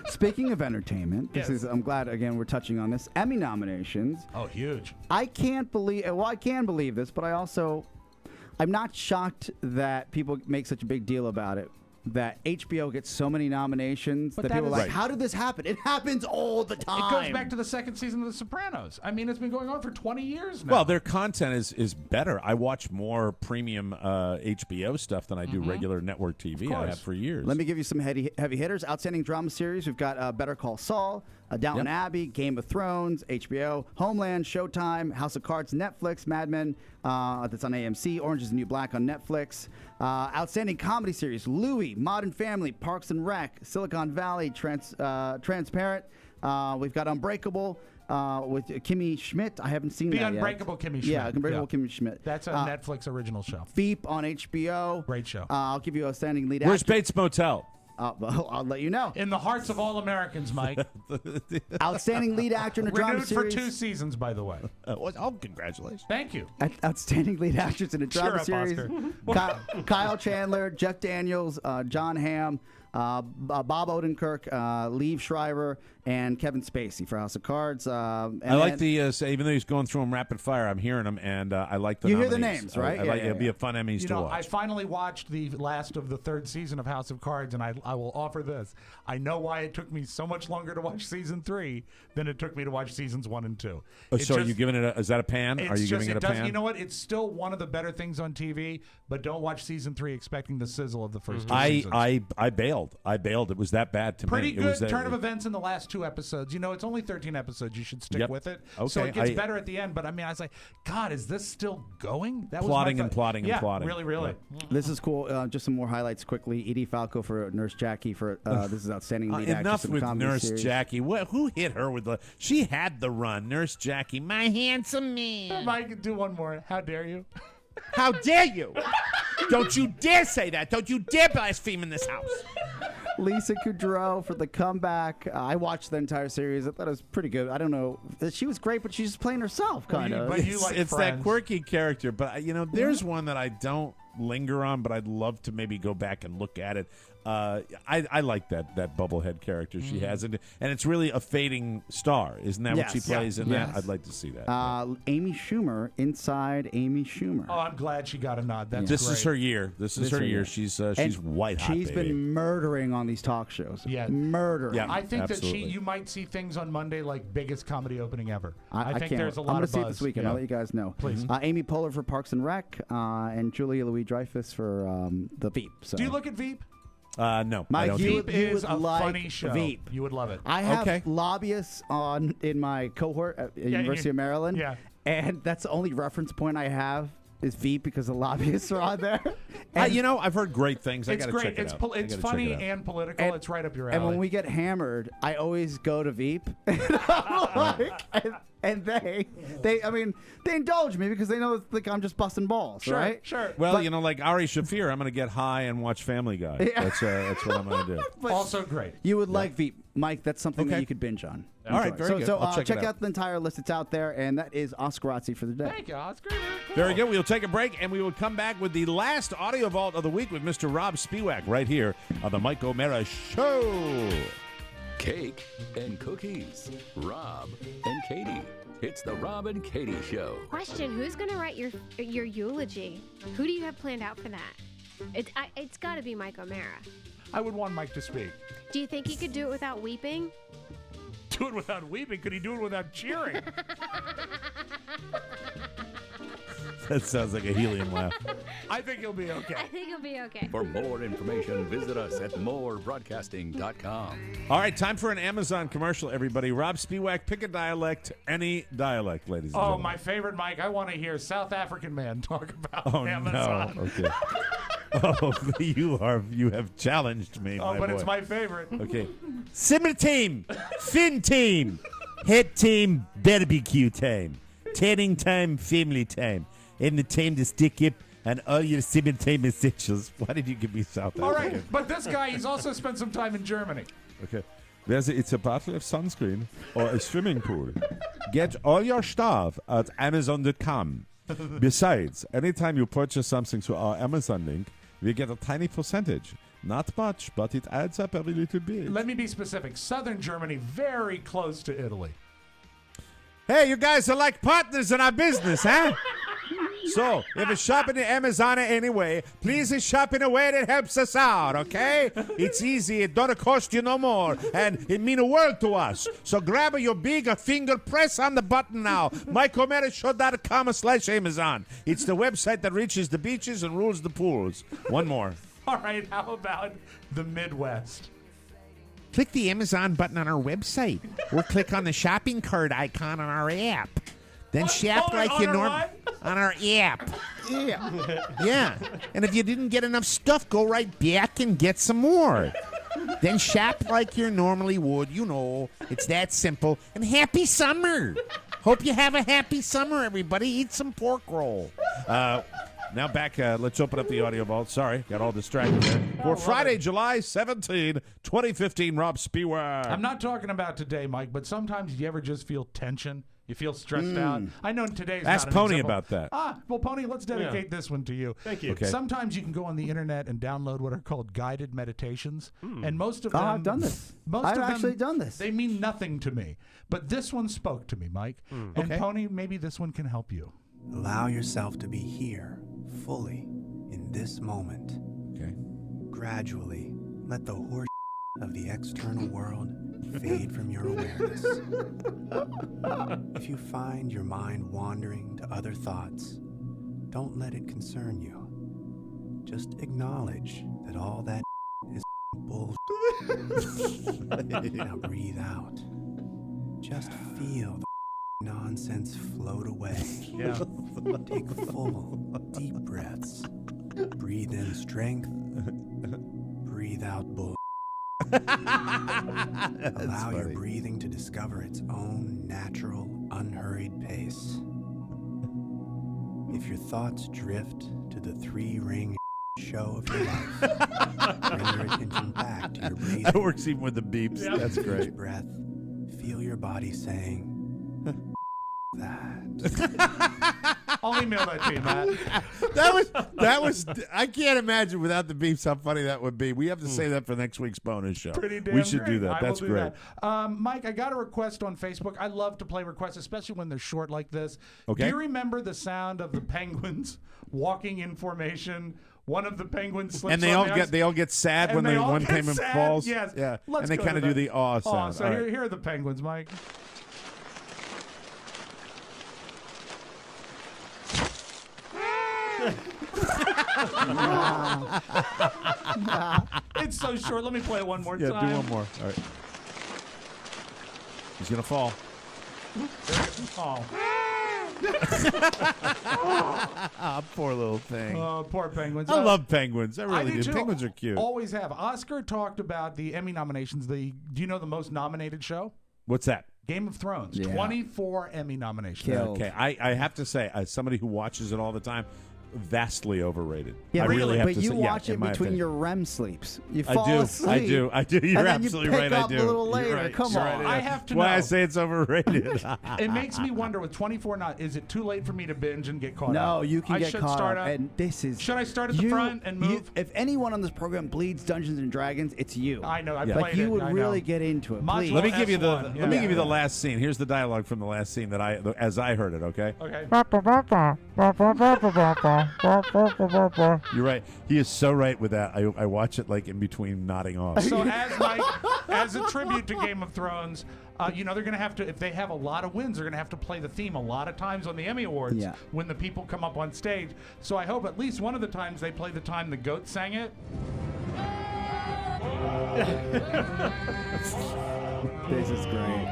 Speaking of entertainment, I'm glad, again, we're touching on this. Emmy nominations. Oh, huge. I can believe this, but I'm not shocked that people make such a big deal about it. That HBO gets so many nominations that people are like, how did this happen? It happens all the time. It goes back to the second season of The Sopranos. I mean, it's been going on for 20 years now. Well, their content is better. I watch more premium HBO stuff than I do regular network TV. I have for years. Let me give you some heavy hitters. Outstanding drama series. We've got Better Call Saul, Downton Abbey, Game of Thrones, HBO, Homeland, Showtime, House of Cards, Netflix, Mad Men, that's on AMC, Orange is the New Black on Netflix. Outstanding comedy series, Louie, Modern Family, Parks and Rec, Silicon Valley, Transparent. We've got Unbreakable with Kimmy Schmidt. I haven't seen that yet. The Unbreakable Kimmy Schmidt. Yeah, Unbreakable Kimmy Schmidt. That's a Netflix original show. Veep on HBO. Great show. I'll give you outstanding lead Where's actor. Bates Motel? Well, I'll let you know. In the hearts of all Americans, Mike. Outstanding lead actor in a drama Renewed series. for 2 seasons, by the way. Congratulations. Thank you. Outstanding lead actors in a drama series. Kyle Chandler, Jeff Daniels, John Hamm, Bob Odenkirk, Liev Schreiber, and Kevin Spacey for House of Cards. I like the even though he's going through them rapid fire, I'm hearing them, and I like the. You nominees. hear the names, right? It'll be a fun Emmys to watch. I finally watched the last of the 3rd season of House of Cards, and I will offer this: I know why it took me so much longer to watch season 3 than it took me to watch seasons 1 and 2. So are you giving it? Is that a pan? Are you giving it a pan? You know what? It's still one of the better things on TV, but don't watch season 3 expecting the sizzle of the first 2 seasons. I bailed. It was that bad to me. Pretty good turn of events in the last 2 episodes. It's only 13 episodes. You should stick with it. Okay. So it gets better at the end. But I mean, I was like, God, is this still going? That plotting was and plotting and plotting. Really. This is cool. Just some more highlights quickly. Edie Falco for Nurse Jackie for this is outstanding lead actress enough in with a comedy Nurse series. Jackie. Who hit her with the? She had the run. Nurse Jackie, my handsome man. Mike, do one more. How dare you? How dare you? Don't you dare say that. Don't you dare blaspheme in this house. Lisa Kudrow for The Comeback. I watched the entire series. I thought it was pretty good. I don't know. She was great, but she's just playing herself, kind of. It's that quirky character. But, there's one that I don't linger on, but I'd love to maybe go back and look at it. I like that bubblehead character she has, and it's really a fading star, isn't that what she plays in that? I'd like to see that. Amy Schumer, Inside Amy Schumer. Oh, I'm glad she got a nod. That's this great. is her year. This is her year. She's white hot. She's been murdering on these talk shows. Yeah, murdering. Yeah, I think absolutely. that you might see things on Monday like biggest comedy opening ever. I think can't. there's a I'm lot gonna of see buzz. it this weekend. I'll let you guys know. Please. Amy Poehler for Parks and Rec, and Julia Louis-Dreyfus for the Veep. So. Do you look at Veep? No, Mike, I don't. Veep you is would a like funny show. Veep. You would love it. I have lobbyists in my cohort at University of Maryland. Yeah. And that's the only reference point I have is Veep because the lobbyists are on there. And I've heard great things. I It's got to great. check it out. It's funny and political. It's right up your alley. And when we get hammered, I always go to Veep. And I'm like, and they indulge me because they know like I'm just busting balls, right? Sure. Well, like Ari Shaffir, I'm going to get high and watch Family Guy. Yeah. That's what I'm going to do. Also great. You would like Veep, Mike. That's something that you could binge on. All right, very good. So I'll check it check out. out the entire list. It's out there, and that is Oscarazzi for the day. Thank you, Oscar. Very good. We'll take a break, and we will come back with the last audio vault of the week with Mr. Rob Spiewak right here on the Mike O'Mara Show. Cake and cookies. Rob and Katie. It's the Rob and Katie Show. Question: who's going to write your eulogy? Who do you have planned out for that? It's got to be Mike O'Mara. I would want Mike to speak. Do you think he could do it without weeping? Do it without weeping? Could he do it without cheering? That sounds like a helium laugh. I think he'll be okay. I think he'll be okay. For more information, visit us at morebroadcasting.com. All right, time for an Amazon commercial, everybody. Rob Spiewak, pick a dialect, any dialect, ladies and Oh, gentlemen. my favorite, Mike. I want to hear South African man talk about Oh, Amazon. no. Okay. Oh, you have challenged me, Oh, my but boy. it's my favorite. Okay. Simmer team, fin team, head team, barbecue time, tanning time, family time, and the time to stick up and all your simmer time essentials. Why did you give me South Africa? All right, but this guy, he's also spent some time in Germany. Okay. It's a bottle of sunscreen or a swimming pool. Get all your stuff at Amazon.com. Besides, anytime you purchase something through our Amazon link, we get a tiny percentage. Not much, but it adds up every little bit. Let me be specific. Southern Germany, very close to Italy. Hey, you guys are like partners in our business, huh? So, if you're shopping at Amazon anyway, please shop in a way that helps us out, okay? It's easy. It don't cost you no more. And it mean a world to us. So grab your big finger, press on the button now. MikeO'MaraShow.com/Amazon. It's the website that reaches the beaches and rules the pools. One more. All right, how about the Midwest? Click the Amazon button on our website. Or click on the shopping cart icon on our app. Then shop like you normally on our app. Yeah. And if you didn't get enough stuff, go right back and get some more. Then shop like you normally would. You know, it's that simple. And happy summer. Hope you have a happy summer, everybody. Eat some pork roll. Now back, let's open up the audio vault. Sorry, got all distracted there. For Friday, July 17, 2015, Rob Spiewak. I'm not talking about today, Mike, but sometimes you ever just feel tension? You feel stressed out? I know today's Ask not an Pony example. about that. Well, Pony, let's dedicate this one to you. Thank you. Okay. Sometimes you can go on the internet and download what are called guided meditations, and most of Oh, them. I've done this. Most I've of them, actually done this. They mean nothing to me, but this one spoke to me, Mike. And Okay. Pony, maybe this one can help you. Allow yourself to be here, fully, in this moment. Okay. Gradually, let the horse of the external world fade from your awareness. If you find your mind wandering to other thoughts, don't let it concern you. Just acknowledge that all that is bullshit. Now breathe out. Just feel the nonsense float away. Yeah. Take full, deep breaths. Breathe in strength. Breathe out bull. Allow your breathing to discover its own natural, unhurried pace. If your thoughts drift to the three-ring show of your life, bring your attention back to your breathing. That works even with the beeps. Yeah. That's great. Each breath, feel your body saying, that. I'll email that to you, Matt. That was. I can't imagine without the beeps how funny that would be. We have to say that for next week's bonus show. Pretty damn we should great. do that. That's great. That. Mike, I got a request on Facebook. I love to play requests, especially when they're short like this. Okay. Do you remember the sound of the penguins walking in formation? One of the penguins slips and they all get sad when one penguin falls. Yes. Yeah. Let's and they kind of do the awe sound. So here are the penguins, Mike. It's so short. Let me play it one more time. Yeah, do one more. All right. He's gonna fall. Oh. Poor little thing. Oh, poor penguins. I love penguins. I really do. Too. Penguins are cute. Always have. Oscar talked about the Emmy nominations. Do you know the most nominated show? What's that? Game of Thrones. Yeah. 24 Emmy nominations. Okay, I have to say, as somebody who watches it all the time, vastly overrated. Yeah, I really have but to you say, watch in it my between opinion. your REM sleeps. You fall asleep. I do. You're and then absolutely you pick right. Up I do. A little later. You're right. Come You're on. right. I have to That's why know. I say it's overrated. It makes me wonder with 24 not. Is it too late for me to binge and get caught up? No, you can get caught start up. And this is. Should I start at the front and move? If anyone on this program bleeds Dungeons and Dragons, it's you. I know. I Like played you it. would I really know. get into it. Please. Let me give you the S1, let me give you the last scene. Here's the dialogue from the last scene that as I heard it. Okay. Okay. You're right. He is so right with that. I watch it like in between nodding off. So as a tribute to Game of Thrones, they're going to have to, if they have a lot of wins, they're going to have to play the theme a lot of times on the Emmy Awards when the people come up on stage. So I hope at least one of the times they play the time the goat sang it. This is great.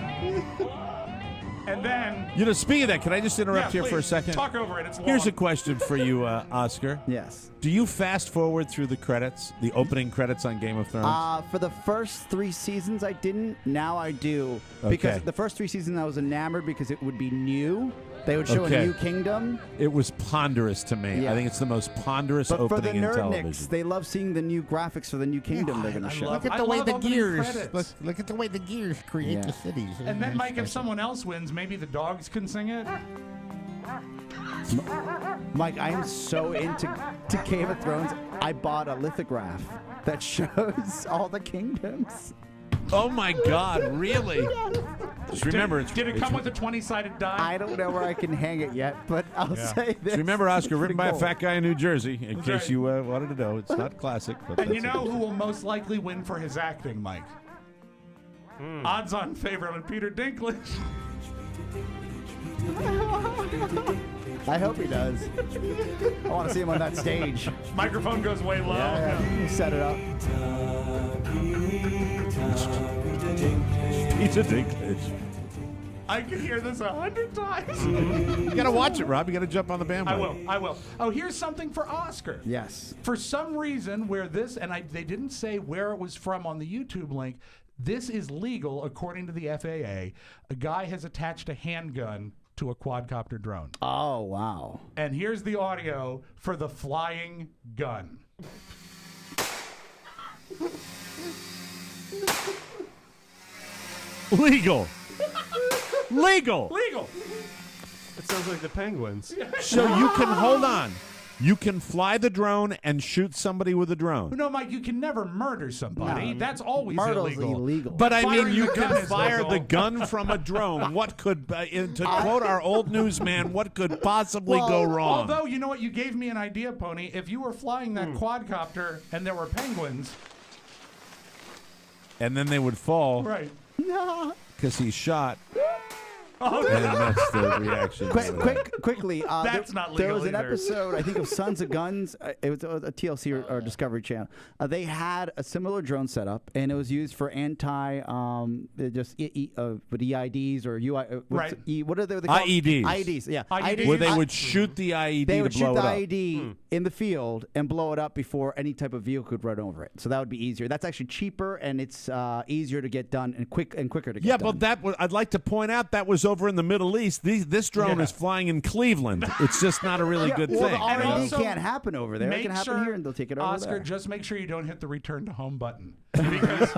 And then... Speaking of that, can I just interrupt here for a second? Talk over it. It's long. Here's a question for you, Oscar. Yes. Do you fast forward through the credits, the opening credits on Game of Thrones? For the first 3 seasons, I didn't. Now I do. Because the first 3 seasons, I was enamored because it would be new. They would show a new kingdom. It was ponderous to me. Yeah. I think it's the most ponderous opening in television. But for the nerdniks, they love seeing the new graphics for the new kingdom they're going to show. Look at the way the gears. Look at the way the gears create the cities. And then, Mike, if someone else wins, maybe the dogs can sing it. Mike, I am so into Game of Thrones. I bought a lithograph that shows all the kingdoms. Oh my God! Really? Just remember, did it come with a 20-sided die? I don't know where I can hang it yet, but I'll say this. Just remember, Oscar, written by a cool. fat guy in New Jersey. In That's case right. you wanted to know, it's not classic. But And you know who will most likely win for his acting, Mike? Odds-on favorite on Peter Dinklage. I hope he does. I want to see him on that stage. Microphone goes way low. Yeah. Set it up. Peter Dinklage. I could hear this 100 times. You got to watch it, Rob. You got to jump on the bandwagon. I will. Oh, here's something for Oscar. Yes. For some reason, where this, and they didn't say where it was from on the YouTube link, this is legal according to the FAA. A guy has attached a handgun to a quadcopter drone. Oh, wow. And here's the audio for the flying gun. Legal. Legal. Legal. It sounds like the Penguins. So you can hold on. You can fly the drone and shoot somebody with a drone. No, Mike, you can never murder somebody. No. That's always Murder's illegal. illegal. But I Firing mean, you the gun can is fire legal. the gun from a drone. What could, to quote our old newsman, what could possibly go wrong? Although, you know what? You gave me an idea, Pony. If you were flying that quadcopter and there were penguins. And then they would fall Right. No. because he's shot. Oh, And that's the reaction. Quickly. That's not There legal was an either. episode, I think, of Sons of Guns. It was a TLC or Discovery Channel. They had a similar drone setup, and it was used for EIDs or UI. Right. What are they called? IEDs. IEDs, yeah. IEDs. Where they would shoot the IED They to would blow shoot it the up. IED in the field and blow it up before any type of vehicle could run over it. So that would be easier. That's actually cheaper, and it's easier to get done and quicker to get done. Yeah, but I'd like to point out that was over in the Middle East. This drone is flying in Cleveland. It's just not a really good well, thing. The R&D can't happen over there. It can happen here, and they'll take it over Oscar, there. just make sure you don't hit the return to home button because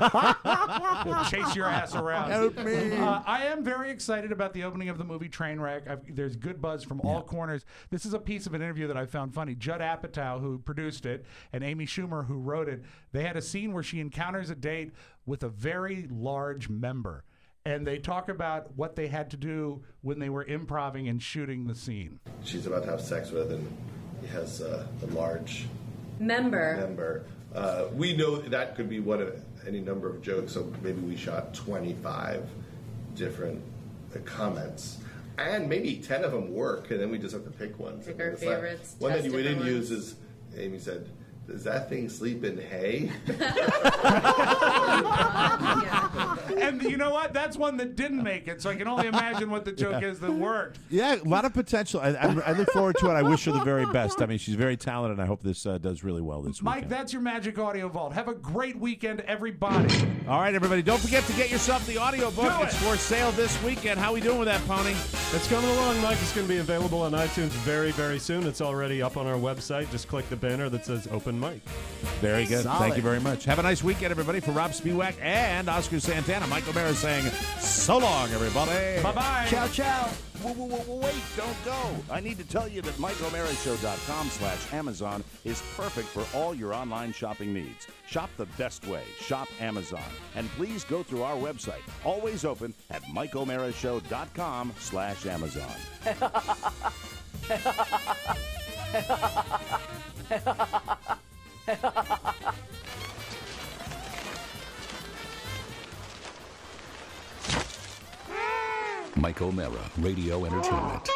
we'll chase your ass around. Help me. I am very excited about the opening of the movie Trainwreck. There's good buzz from all corners. This is a piece of an interview that I found funny. Judd Apatow, who produced it, and Amy Schumer, who wrote it, they had a scene where she encounters a date with a very large member. And they talk about what they had to do when they were improvising and shooting the scene. She's about to have sex with, and he has a large member. We know that could be one of any number of jokes, so maybe we shot 25 different comments. And maybe 10 of them work, and then we just have to pick one. Pick our favorites. One that we didn't use is, Amy said, does that thing sleep in hay? And you know what? That's one that didn't make it, so I can only imagine what the joke is that worked. Yeah, a lot of potential. I look forward to it. I wish her the very best. I mean, she's very talented, and I hope this does really well this Mike, weekend. that's your Magic Audio Vault. Have a great weekend, everybody. All right, everybody. Don't forget to get yourself the audiobook. It's for sale this weekend. How we doing with that, Pony? It's coming along, Mike. It's going to be available on iTunes very, very soon. It's already up on our website. Just click the banner that says Open Mic. Very good. Solid. Thank you very much. Have a nice weekend, everybody. For Rob Spiewak and Oscar Santana, Mike O'Mara saying so long, everybody. Bye-bye. Ciao, ciao. Wait, don't go. I need to tell you that MikeO'MaraShow.com/Amazon is perfect for all your online shopping needs. Shop the best way. Shop Amazon. And please go through our website. Always open at MikeO'MaraShow.com/Amazon. Mike O'Mara, Radio Entertainment.